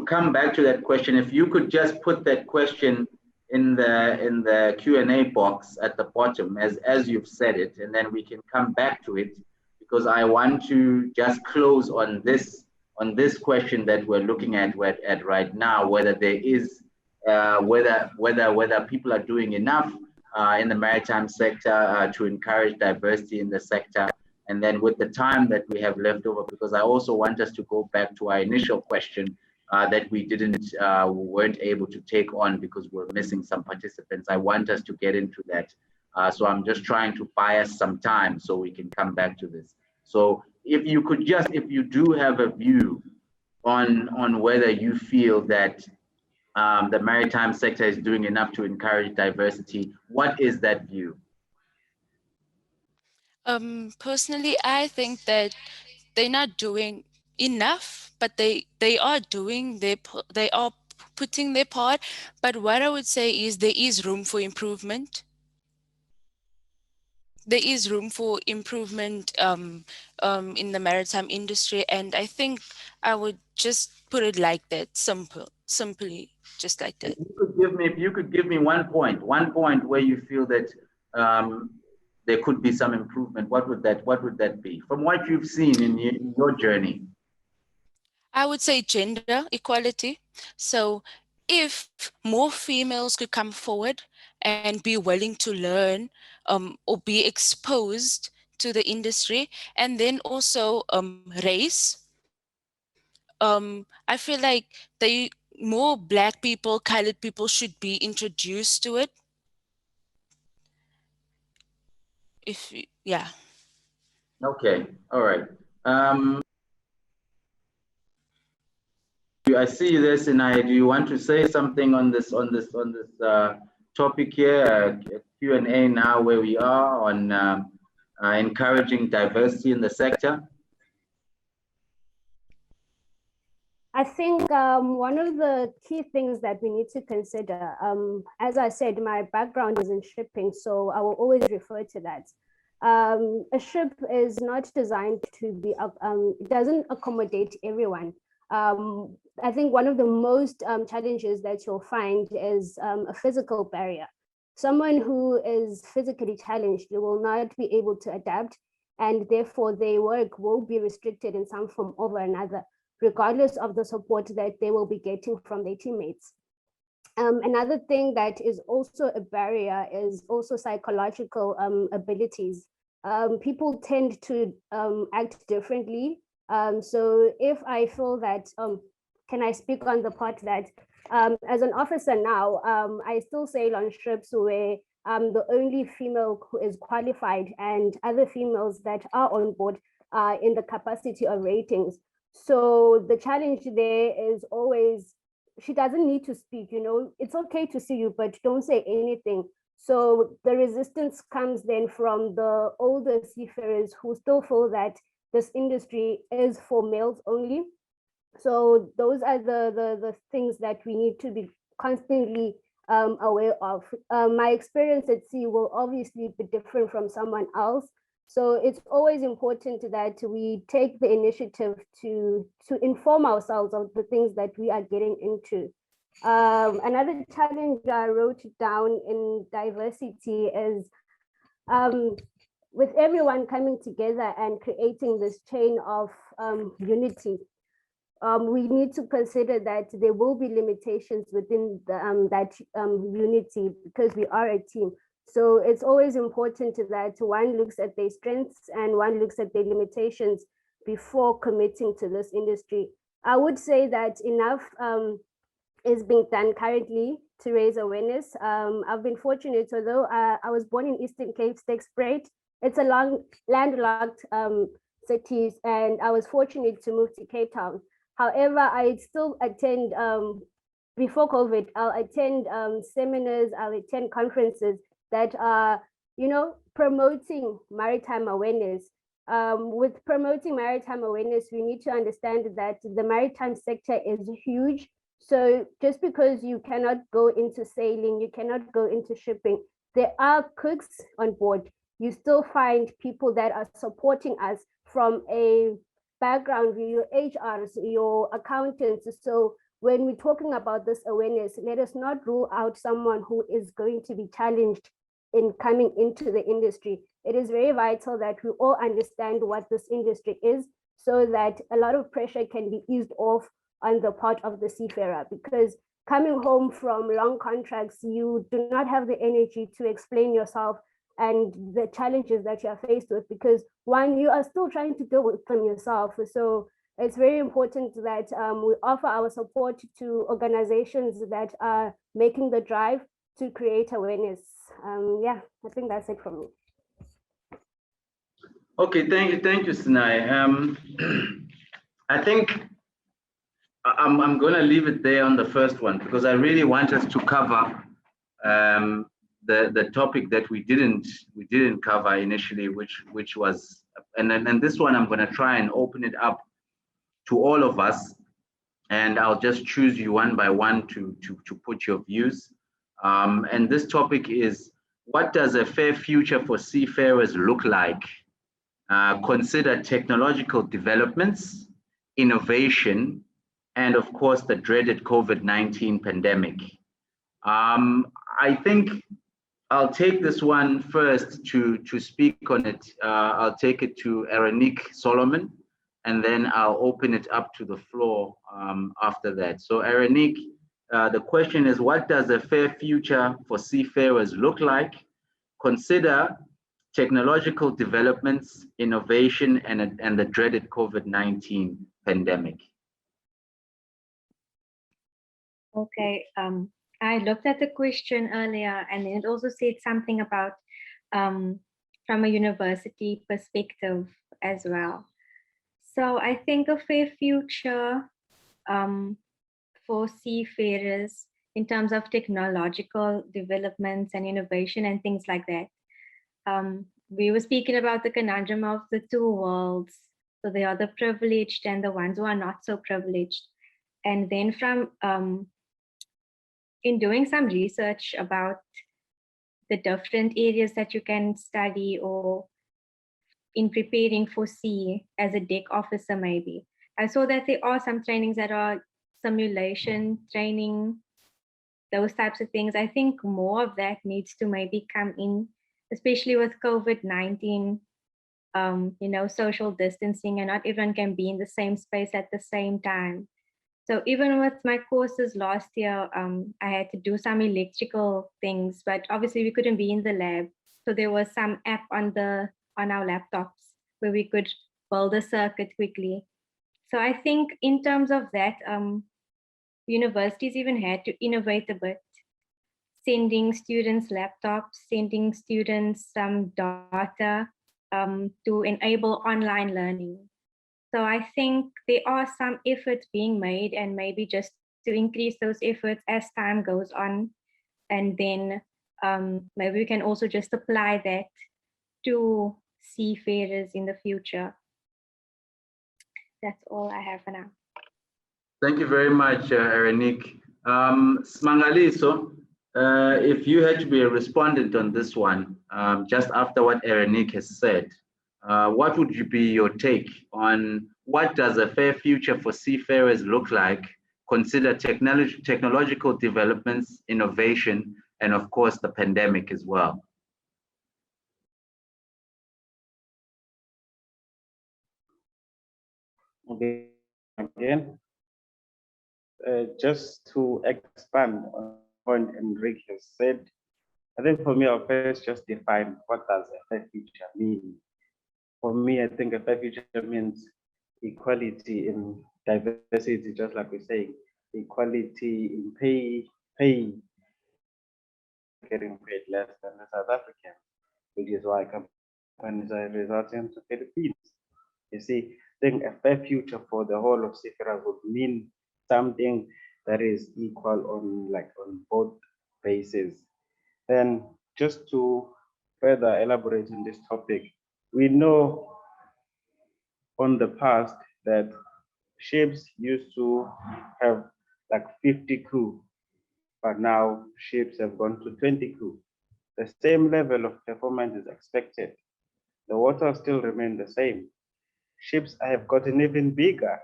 come back to that question? If you could just put that question in the Q&A box at the bottom as you've said it, and then we can come back to it, because I want to just close on this question that we're looking at right now, whether there is whether people are doing enough in the maritime sector to encourage diversity in the sector. And then with the time that we have left over, because I also want us to go back to our initial question that we weren't able to take on because we're missing some participants. I want us to get into that So I'm just trying to buy us some time so we can come back to this. So if you could just, if you do have a view on whether you feel that the maritime sector is doing enough to encourage diversity, what is that view? Personally, I think that they're not doing enough, but they are doing they are putting their part. But what I would say is there is room for improvement. There is room for improvement in the maritime industry, and I think I would just put it like that, simply just like that. If you could give me one point where you feel that there could be some improvement, what would that be? From what you've seen in your journey. I would say gender equality. So if more females could come forward and be willing to learn or be exposed to the industry, and then also race, I feel like more Black people, colored people should be introduced to it. Yeah. Okay, all right. I see this, and do you want to say something on this topic here? Q&A now, where we are on encouraging diversity in the sector. I think one of the key things that we need to consider, as I said, my background is in shipping, so I will always refer to that. A ship is not designed to be, it doesn't accommodate everyone. I think one of the most challenges that you'll find is a physical barrier. Someone who is physically challenged will not be able to adapt, and therefore their work will be restricted in some form or another, regardless of the support that they will be getting from their teammates. Another thing that is also a barrier is also psychological abilities. People tend to act differently. So if I feel that, can I speak on the part that as an officer now, I still sail on ships where I'm the only female who is qualified, and other females that are on board in the capacity of ratings. So the challenge there is always, she doesn't need to speak, it's okay to see you, but don't say anything. So the resistance comes then from the older seafarers who still feel that this industry is for males only. So those are the things that we need to be constantly aware of. My experience at sea will obviously be different from someone else. So it's always important that we take the initiative to inform ourselves of the things that we are getting into. Another challenge I wrote down in diversity is with everyone coming together and creating this chain of unity. We need to consider that there will be limitations within that unity, because we are a team. So it's always important that one looks at their strengths and one looks at their limitations before committing to this industry. I would say that enough is being done currently to raise awareness. I've been fortunate, although I was born in Eastern Cape, Sterkspruit. It's a landlocked city, and I was fortunate to move to Cape Town. However, I still attend, before COVID, I'll attend seminars, I'll attend conferences that are, promoting maritime awareness. With promoting maritime awareness, we need to understand that the maritime sector is huge. So just because you cannot go into sailing, you cannot go into shipping, there are cooks on board. You still find people that are supporting us from a background, your HRs, your accountants. So when we're talking about this awareness, let us not rule out someone who is going to be challenged in coming into the industry. It is very vital that we all understand what this industry is, so that a lot of pressure can be eased off on the part of the seafarer, because coming home from long contracts, you do not have the energy to explain yourself and the challenges that you are faced with, because one, you are still trying to deal with them yourself. So it's very important that we offer our support to organizations that are making the drive. to create awareness. Yeah, I think that's it from me. Okay, thank you, Sinai. I think I'm going to leave it there on the first one because I really want us to cover the topic that we didn't cover initially, which was, and this one I'm going to try and open it up to all of us, and I'll just choose you one by one to put your views. And this topic is, what does a fair future for seafarers look like? Consider technological developments, innovation, and of course the dreaded COVID-19 pandemic. I think I'll take this one first to speak on it. I'll take it to Erenique Solomon, and then I'll open it up to the floor after that. So Erenique, the question is, what does a fair future for seafarers look like? Consider technological developments, innovation, and the dreaded COVID-19 pandemic. Okay, I looked at the question earlier, and it also said something about from a university perspective as well. So I think a fair future for seafarers in terms of technological developments and innovation and things like that. We were speaking about the conundrum of the two worlds. So they are the privileged and the ones who are not so privileged. And then from in doing some research about the different areas that you can study, or in preparing for sea as a deck officer maybe, I saw that there are some trainings that are simulation training, those types of things. I think more of that needs to maybe come in, especially with COVID-19, you know, social distancing, and not everyone can be in the same space at the same time. So even with my courses last year, I had to do some electrical things, but obviously we couldn't be in the lab. So there was some app on our laptops where we could build a circuit quickly. So I think in terms of that, universities even had to innovate a bit, sending students laptops, sending students some data to enable online learning. So I think there are some efforts being made, and maybe just to increase those efforts as time goes on. And then maybe we can also just apply that to seafarers in the future. That's all I have for now. Thank you very much, Erenique. Smangaliso, if you had to be a respondent on this one, just after what Erenique has said, what would be your take on what does a fair future for seafarers look like? Consider technological developments, innovation, and of course the pandemic as well. Okay, again, just to expand on what Enrique has said, I think for me, I'll first just define what does a fair future mean. For me, I think a fair future means equality in diversity, just like we're saying, equality in pay, getting paid less than the South Africans, which is why companies are resorting to Philippines. You see, I think a fair future for the whole of seafarers would mean something that is equal on both bases. Then just to further elaborate on this topic, we know on the past that ships used to have like 50 crew, but now ships have gone to 20 crew. The same level of performance is expected. The water still remain the same. Ships have gotten even bigger.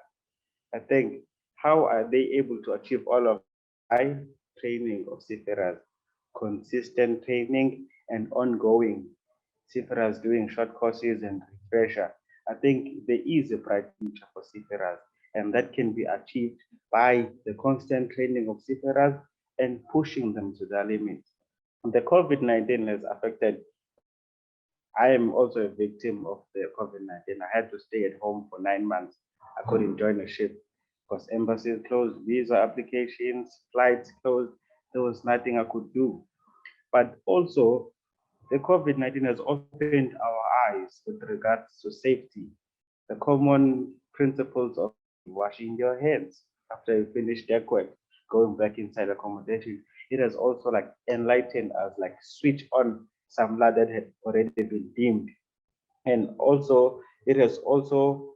I think, how are they able to achieve all of high training of seafarers, consistent training and ongoing seafarers doing short courses and refresher? I think there is a bright future for seafarers, and that can be achieved by the constant training of seafarers and pushing them to their limits. The COVID-19 has affected. I am also a victim of the COVID-19. I had to stay at home for 9 months. I couldn't join a ship because embassies closed, visa applications, flights closed. There was nothing I could do. But also, the COVID-19 has opened our eyes with regards to safety. The common principles of washing your hands after you finish deck work, going back inside accommodation. It has also like enlightened us, like switch on some light that had already been dimmed. And also, it has also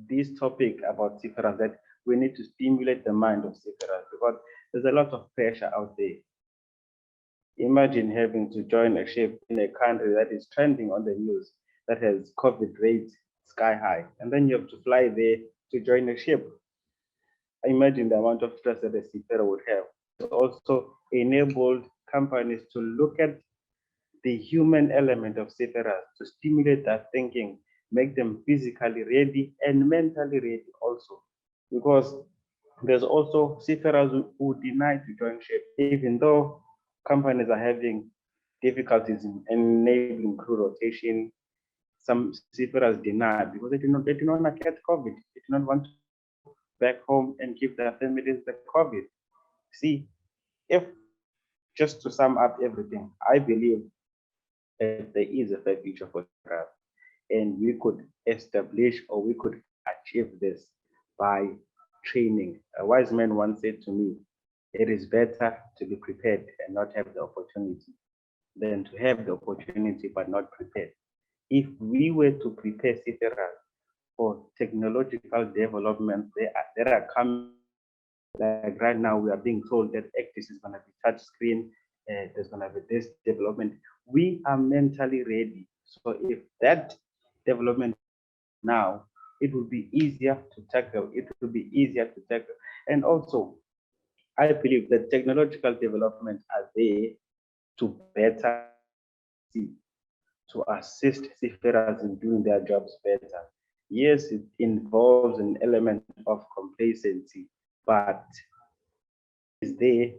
this topic about seafarers, that we need to stimulate the mind of seafarers because there's a lot of pressure out there. Imagine having to join a ship in a country that is trending on the news, that has COVID rates sky high, and then you have to fly there to join a ship. Imagine the amount of stress that a seafarer would have. It also enabled companies to look at the human element of seafarers, to stimulate that thinking, make them physically ready and mentally ready also. Because there's also seafarers who deny to join ship, even though companies are having difficulties in enabling crew rotation. Some seafarers deny because they do not want to get COVID. They do not want to go back home and give their families the COVID. See, if just to sum up everything, I believe that there is a fair future for seafarers, and we could establish or we could achieve this by training. A wise man once said to me, it is better to be prepared and not have the opportunity than to have the opportunity but not prepared. If we were to prepare seafarers for technological developments that are coming, like right now we are being told that Actis is going to be touch screen, there's going to be this development. We are mentally ready. So if that development now, it will be easier to tackle. It will be easier to tackle. And also, I believe that technological developments are there to better see, to assist seafarers in doing their jobs better. Yes, it involves an element of complacency, but it's there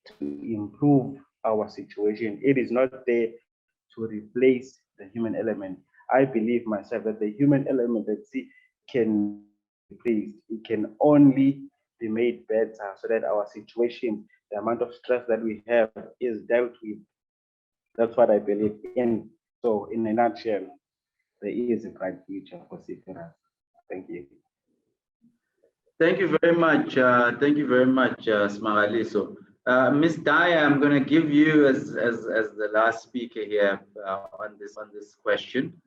to improve our situation. It is not there to replace the human element. I believe myself that the human element that can be replaced. It can only be made better so that our situation, the amount of stress that we have, is dealt with. That's what I believe in. So, in a nutshell, there is a bright future for seafarers. Thank you. Thank you very much. Thank you very much, Smaraliso. Ms. Daya, I'm going to give you as the last speaker here on this question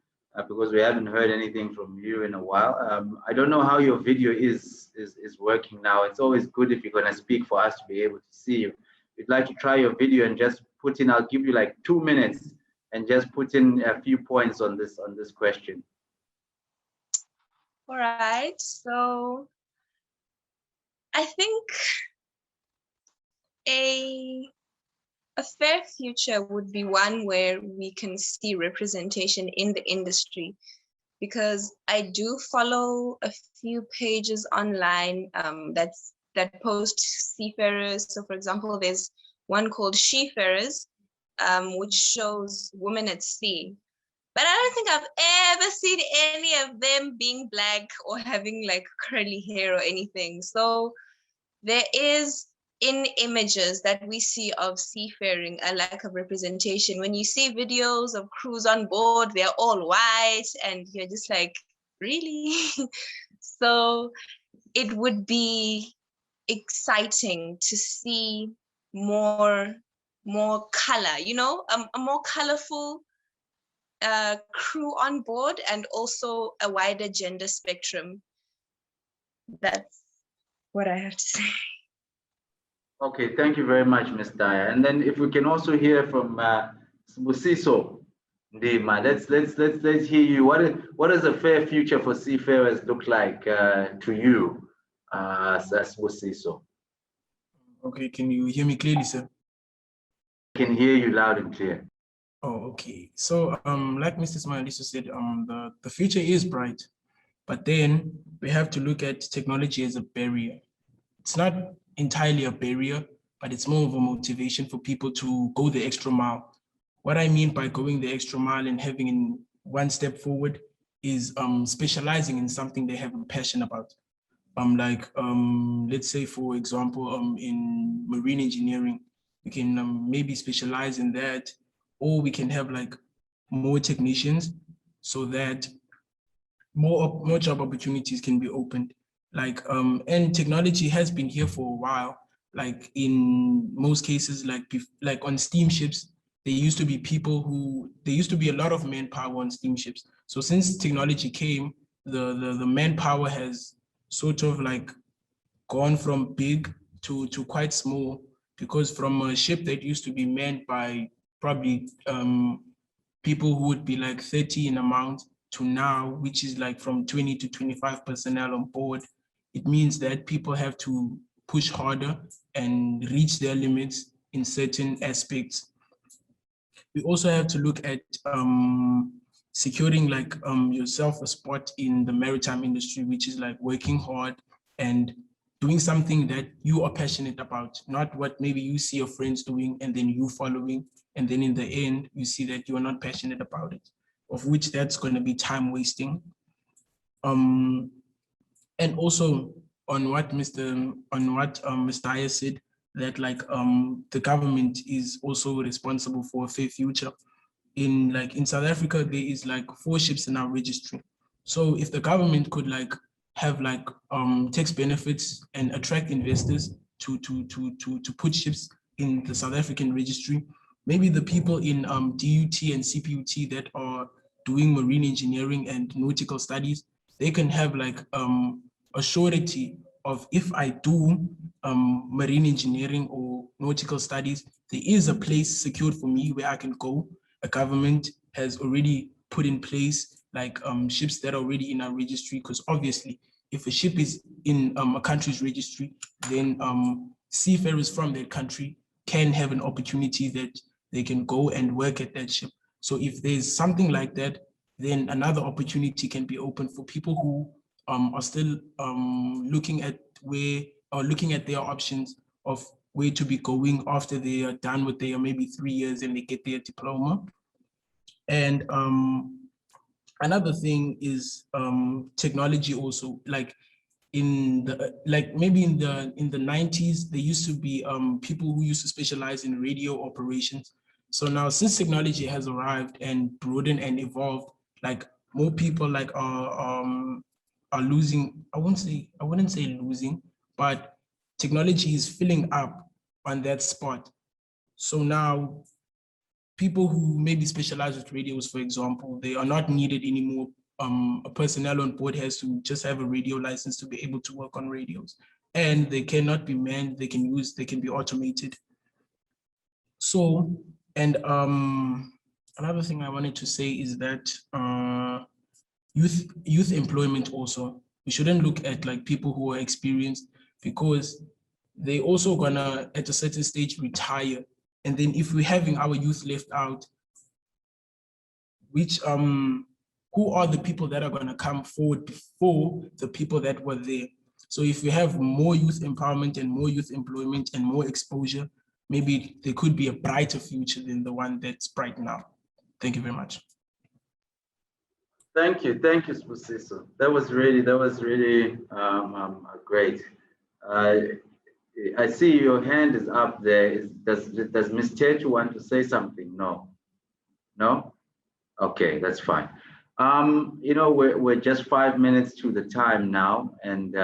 because we haven't heard anything from you in a while. I don't know how your video is working now. It's always good if you're going to speak for us to be able to see you. We'd like to try your video and just put in. I'll give you like 2 minutes and just put in a few points on this question. All right. So I think a fair future would be one where we can see representation in the industry, because I do follow a few pages online that post seafarers. So for example, there's one called Seafarers, which shows women at sea. But I don't think I've ever seen any of them being Black or having like curly hair or anything. So there is, in images that we see of seafaring, a lack of representation. When you see videos of crews on board, they're all white and you're just like, really? So it would be exciting to see more color, you know, a more colorful crew on board, and also a wider gender spectrum. That's what I have to say. Okay, thank you very much, Ms. Daya. And then if we can also hear from Sibusiso Ndima, let's hear you. What does a fair future for seafarers look like to you, Sibusiso? Okay, can you hear me clearly, sir? I can hear you loud and clear. Oh, okay. So, like Mr. Smaraliso said, the future is bright, but then we have to look at technology as a barrier. It's not entirely a barrier, but it's more of a motivation for people to go the extra mile. What I mean by going the extra mile and having one step forward is specializing in something they have a passion about. let's say, for example, in marine engineering, we can maybe specialize in that, or we can have like more technicians so that more job opportunities can be opened. And technology has been here for a while. Like in most cases, like on steamships, there used to be a lot of manpower on steamships. So since technology came, the manpower has sort of like gone from big to quite small, because from a ship that used to be manned by probably people who would be like 30 in amount to now, which is like from 20 to 25 personnel on board, it means that people have to push harder and reach their limits in certain aspects. We also have to look at securing like yourself a spot in the maritime industry, which is like working hard and doing something that you are passionate about, not what maybe you see your friends doing and then you following, and then in the end you see that you are not passionate about it, of which that's going to be time wasting. And also on what Mr. Ayer said, that like the government is also responsible for a fair future. In South Africa, there is like 4 ships in our registry. So if the government could like have like tax benefits and attract investors to put ships in the South African registry, maybe the people in DUT and CPUT that are doing marine engineering and nautical studies, they can have like a surety of, if I do marine engineering or nautical studies, there is a place secured for me where I can go. A government has already put in place like ships that are already in our registry, because obviously if a ship is in a country's registry, then seafarers from that country can have an opportunity that they can go and work at that ship. So if there's something like that, then another opportunity can be open for people who are still looking at their options of where to be going after they are done with their maybe 3 years and they get their diploma. And another thing is technology also. Like maybe in the 90s, there used to be people who used to specialize in radio operations. So now, since technology has arrived and broadened and evolved, like more people like are losing. I wouldn't say losing, but technology is filling up on that spot. So now people who maybe specialize with radios, for example, they are not needed anymore. A personnel on board has to just have a radio license to be able to work on radios, and they cannot be manned. They can be automated. So, and another thing I wanted to say is that youth employment also. We shouldn't look at like people who are experienced, because they also gonna at a certain stage retire. And then if we're having our youth left out, which who are the people that are gonna come forward before the people that were there? So if we have more youth empowerment and more youth employment and more exposure, maybe there could be a brighter future than the one that's bright now. Thank you very much. Thank you, Spusiso. That was really great. I see your hand is up there. Does Ms. Tetu want to say something? No. Okay, that's fine. We're just 5 minutes to the time now, and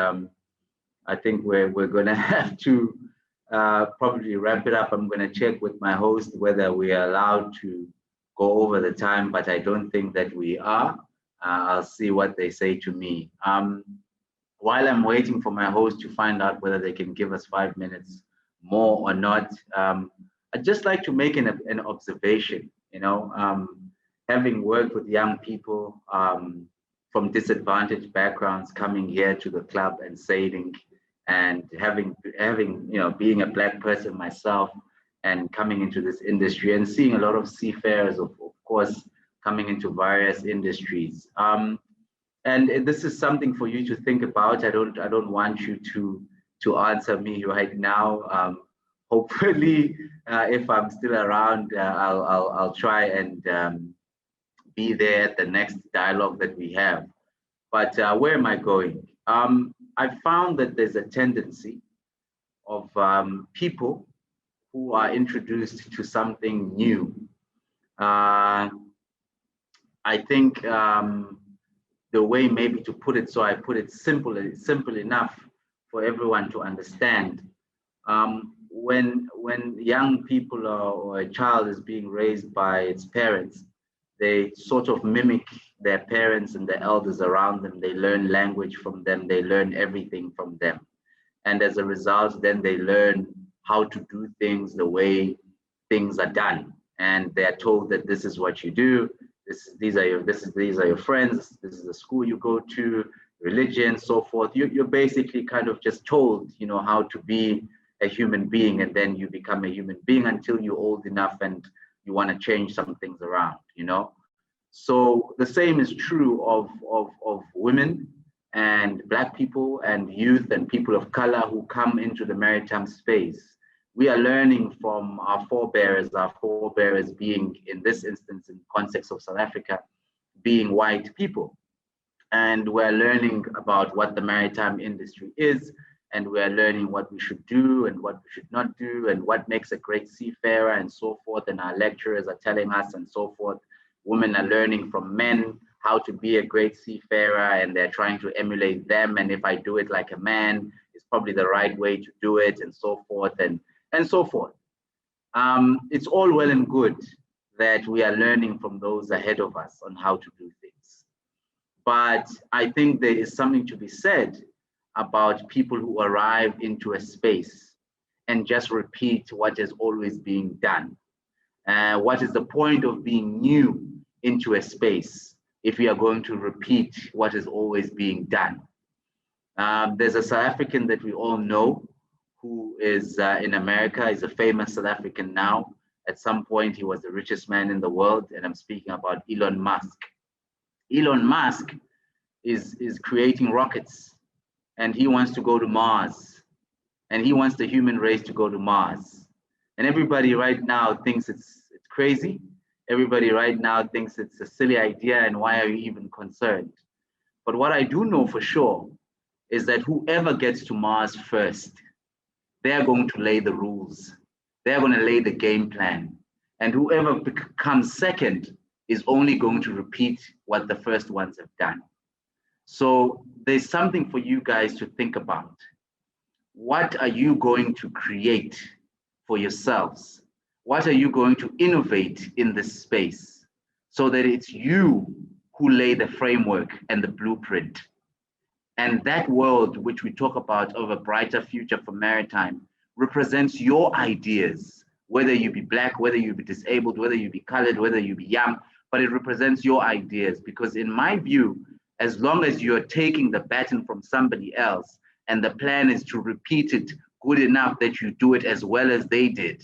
I think we're gonna have to probably wrap it up. I'm gonna check with my host whether we are allowed to go over the time, but I don't think that we are. I'll see what they say to me. While I'm waiting for my host to find out whether they can give us 5 minutes more or not, I'd just like to make an observation. Having worked with young people from disadvantaged backgrounds coming here to the club and sailing, and having being a Black person myself and coming into this industry and seeing a lot of seafarers, of course, coming into various industries. And this is something for you to think about. I don't want you to answer me right now. Hopefully, if I'm still around, I'll try and be there at the next dialogue that we have. But where am I going? I found that there's a tendency of people who are introduced to something new. I think the way maybe to put it, so I put it simple enough for everyone to understand. When young people or a child is being raised by its parents, they sort of mimic their parents and the elders around them. They learn language from them. They learn everything from them. And as a result, then they learn how to do things the way things are done. And they're told that this is what you do. These are your friends. This is the school you go to, religion, so forth. You're basically kind of just told, you know, how to be a human being, and then you become a human being until you're old enough and you want to change some things around, you know. So the same is true of women and Black people and youth and people of color who come into the maritime space. We are learning from our forebears being, in this instance, in the context of South Africa, being white people. And we're learning about what the maritime industry is, and we're learning what we should do and what we should not do, and what makes a great seafarer and so forth. And our lecturers are telling us and so forth. Women are learning from men how to be a great seafarer, and they're trying to emulate them. And if I do it like a man, it's probably the right way to do it, and so forth, and so forth. It's all well and good that we are learning from those ahead of us on how to do things. But I think there is something to be said about people who arrive into a space and just repeat what is always being done. What is the point of being new into a space if we are going to repeat what is always being done? There's a South African that we all know who is in America. He's a famous South African now. At some point, he was the richest man in the world, and I'm speaking about Elon Musk. Elon Musk is creating rockets, and he wants to go to Mars, and he wants the human race to go to Mars. And everybody right now thinks it's crazy. Everybody right now thinks it's a silly idea, and why are you even concerned? But what I do know for sure is that whoever gets to Mars first, they're going to lay the rules. They're going to lay the game plan. And whoever comes second is only going to repeat what the first ones have done. So there's something for you guys to think about. What are you going to create for yourselves? What are you going to innovate in this space so that it's you who lay the framework and the blueprint? And that world which we talk about of a brighter future for maritime represents your ideas, whether you be Black, whether you be disabled, whether you be colored, whether you be young, but it represents your ideas. Because in my view, as long as you're taking the baton from somebody else and the plan is to repeat it good enough that you do it as well as they did,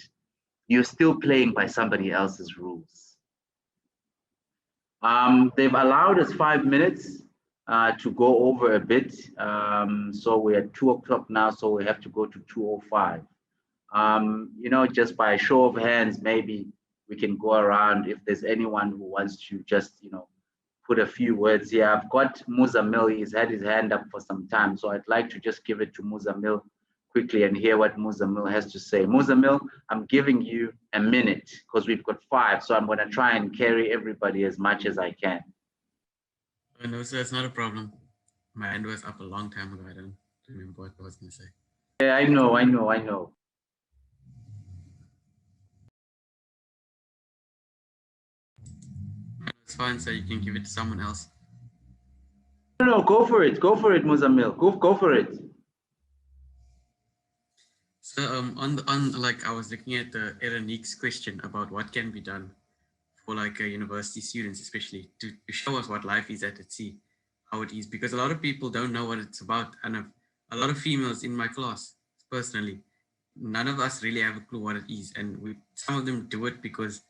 you're still playing by somebody else's rules. They've allowed us 5 minutes to go over a bit. So we're at 2 o'clock now, so we have to go to 2:05. You know, just by a show of hands, maybe we can go around if there's anyone who wants to just, you know, put a few words here. I've got Muzamil, he's had his hand up for some time, so I'd like to just give it to Muzamil quickly and hear what Muzamil has to say. Muzamil, I'm giving you a minute because we've got 5, so I'm gonna try and carry everybody as much as I can. No, sir, it's not a problem. My hand was up a long time ago. I don't remember what I was gonna say. Yeah, I know. It's fine, so you can give it to someone else. No, go for it, Muzamil, go for it. So on like I was looking at Eronique's question about what can be done for like university students, especially to show us what life is at sea, how it is, because a lot of people don't know what it's about, and a lot of females in my class, personally, none of us really have a clue what it is, and some of them do it because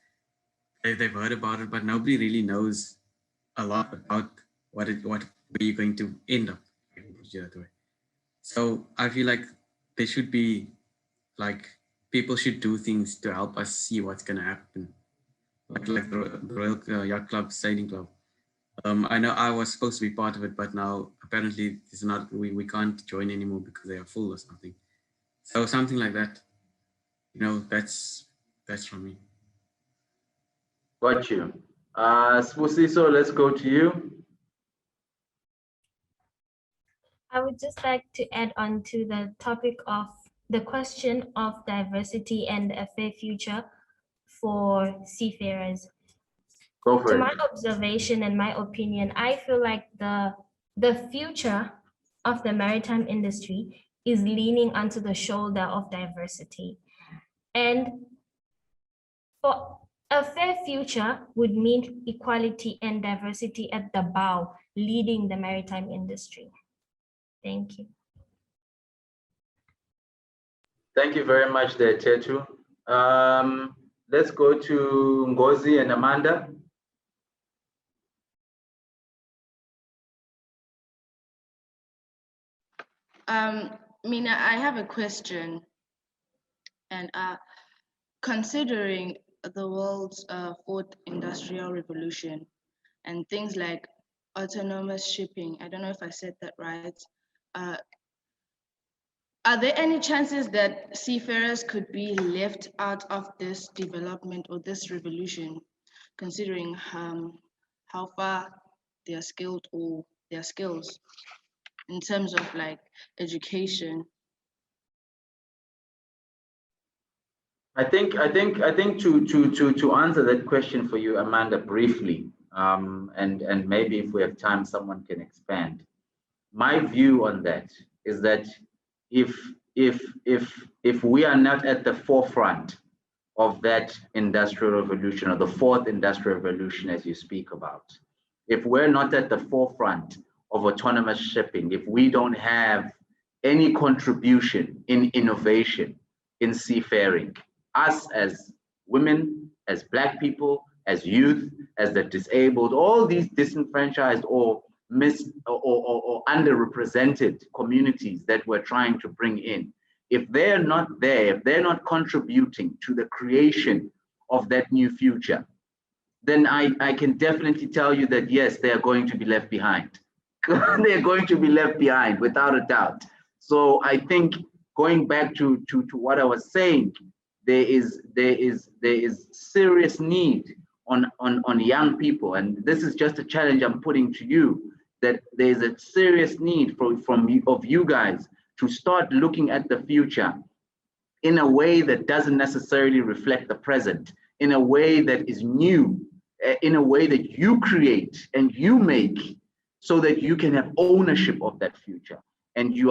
they've heard about it, but nobody really knows a lot about where you're going to end up. So I feel like there should be like people should do things to help us see what's going to happen, like the Royal Yacht Club, Sailing Club. I know I was supposed to be part of it, but now apparently it's not. We can't join anymore because they are full or something. So something like that. You know, that's from me. Got you. Spusiso, let's go to you. I would just like to add on to the topic of the question of diversity and a fair future for seafarers. Go for To it. my observation and my opinion, I feel like the future of the maritime industry is leaning onto the shoulder of diversity. And for a fair future would mean equality and diversity at the bow, leading the maritime industry. Thank you. Thank you very much there, Tetu. Let's go to Ngozi and Amanda. Mina, I have a question. And considering the world's fourth industrial revolution and things like autonomous shipping, I don't know if I said that right. Are there any chances that seafarers could be left out of this development or this revolution, considering how far they are skilled or their skills in terms of like education? I think to answer that question for you, Amanda, briefly, and maybe if we have time, someone can expand. My view on that is that if we are not at the forefront of that industrial revolution, or the fourth industrial revolution as you speak about, if we're not at the forefront of autonomous shipping, if we don't have any contribution in innovation in seafaring, us as women, as Black people, as youth, as the disabled, all these disenfranchised or underrepresented communities that we're trying to bring in, if they're not there, if they're not contributing to the creation of that new future, then I can definitely tell you that yes, they are going to be left behind. They're going to be left behind without a doubt. So I think going back to what I was saying, there is serious need on young people, and this is just a challenge I'm putting to you, that there's a serious need of you guys to start looking at the future in a way that doesn't necessarily reflect the present, in a way that is new, in a way that you create and you make, so that you can have ownership of that future. And you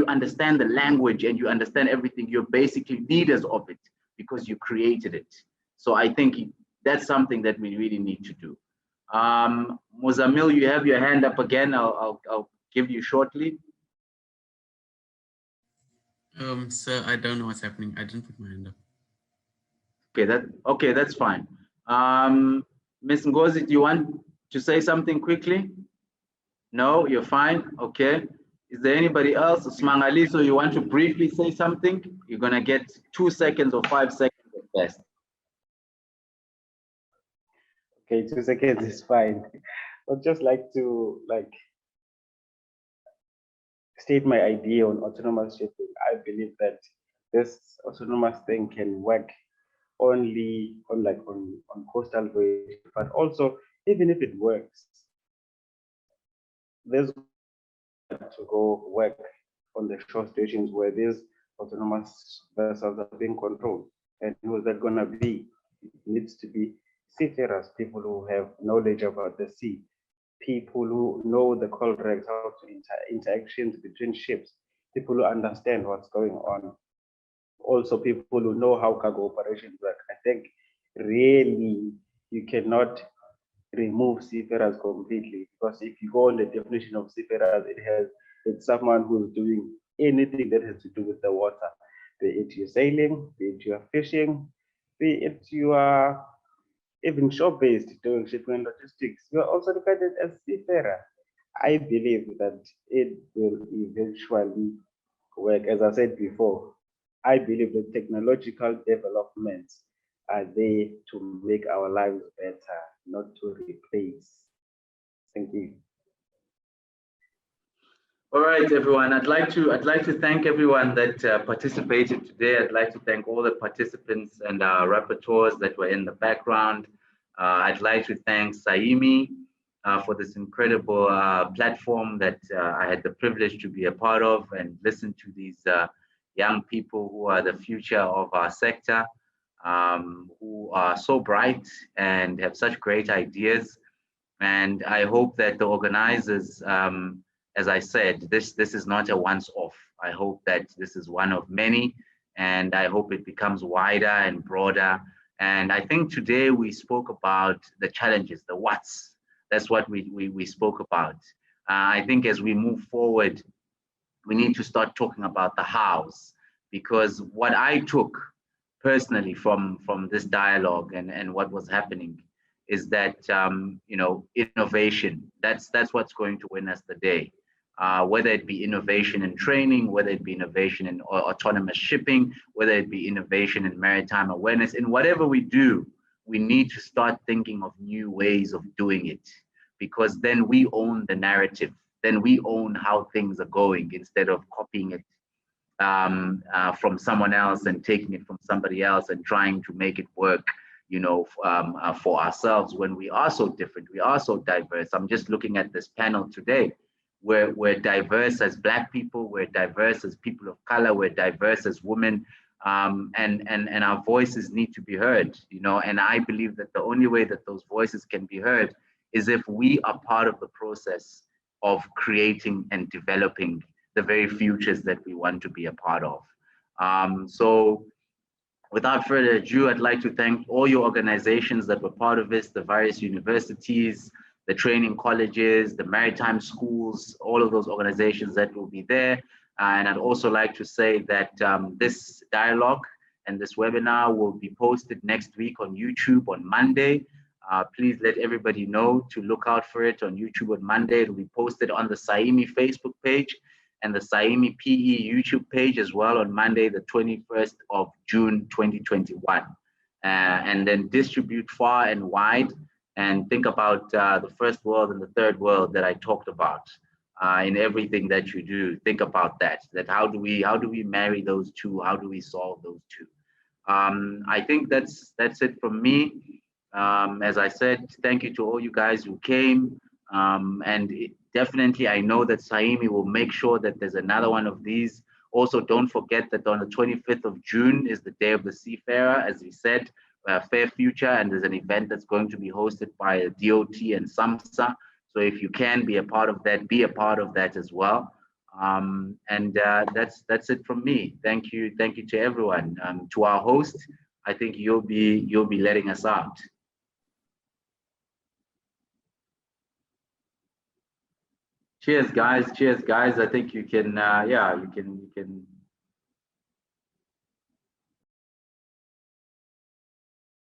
understand the language and you understand everything. You're basically leaders of it because you created it. So I think that's something that we really need to do. Mozamil, you have your hand up again. I'll give you shortly. Sir, I don't know what's happening. I didn't put my hand up. Okay, that's fine. Ms. Ngozi, do you want to say something quickly? No, you're fine. Okay. Is there anybody else? Smangaliso, you want to briefly say something? You're gonna get 2 seconds or 5 seconds at best. Okay, 2 seconds is fine. I'd just like to state my idea on autonomous shipping. I believe that this autonomous thing can work only on coastal voyages, but also even if it works, there's to go work on the shore stations where these autonomous vessels are being controlled. And who is that going to be? It needs to be seafarers, people who have knowledge about the sea, people who know the call regs, how to interactions between ships, people who understand what's going on. Also, people who know how cargo operations work. I think really you cannot remove seafarers completely, because if you go on the definition of seafarers, it's someone who's doing anything that has to do with the water, be it you're sailing, be it you're fishing, be it you are even shore-based doing shipping and logistics. You are also regarded as seafarer. I believe that it will eventually work. As I said before, I believe that technological developments are there to make our lives better, not to replace. Thank you. All right, everyone. I'd like to thank everyone that participated today. I'd like to thank all the participants and our rapporteurs that were in the background. I'd like to thank Saimi for this incredible platform that I had the privilege to be a part of and listen to these young people who are the future of our sector, who are so bright and have such great ideas. And I hope that the organizers, as I said, this is not a once-off. I hope that this is one of many, and I hope it becomes wider and broader. And I think today we spoke about the challenges, the what's. That's what we spoke about. I think as we move forward, we need to start talking about the hows, because what I took personally from this dialogue and what was happening is that you know, innovation, that's what's going to win us the day. Whether it be innovation in training, whether it be innovation in autonomous shipping, whether it be innovation in maritime awareness, in whatever we do, we need to start thinking of new ways of doing it, because then we own the narrative, then we own how things are going instead of copying it from someone else and taking it from somebody else and trying to make it work, you know, for ourselves when we are so different, we are so diverse. I'm just looking at this panel today. We're diverse as Black people, we're diverse as people of color, we're diverse as women, and our voices need to be heard, you know, and I believe that the only way that those voices can be heard is if we are part of the process of creating and developing the very futures that we want to be a part of. So without further ado, I'd like to thank all your organizations that were part of this, the various universities, the training colleges, the maritime schools, all of those organizations that will be there. And I'd also like to say that this dialogue and this webinar will be posted next week on YouTube on Monday. Please let everybody know to look out for it on YouTube on Monday. It'll be posted on the Saimi Facebook page and the Saimi PE YouTube page as well on Monday, the 21st of June, 2021. And then distribute far and wide, and think about the first world and the third world that I talked about in everything that you do. Think about that how do we marry those two? How do we solve those two? I think that's it from me. As I said, thank you to all you guys who came. Definitely, I know that Saimi will make sure that there's another one of these. Also, don't forget that on the 25th of June is the Day of the Seafarer, as we said, Fair Future, and there's an event that's going to be hosted by DOT and SAMHSA. So if you can be a part of that, be a part of that as well. That's it from me. Thank you to everyone. To our host, I think you'll be letting us out. Cheers, guys. I think you can, yeah, you can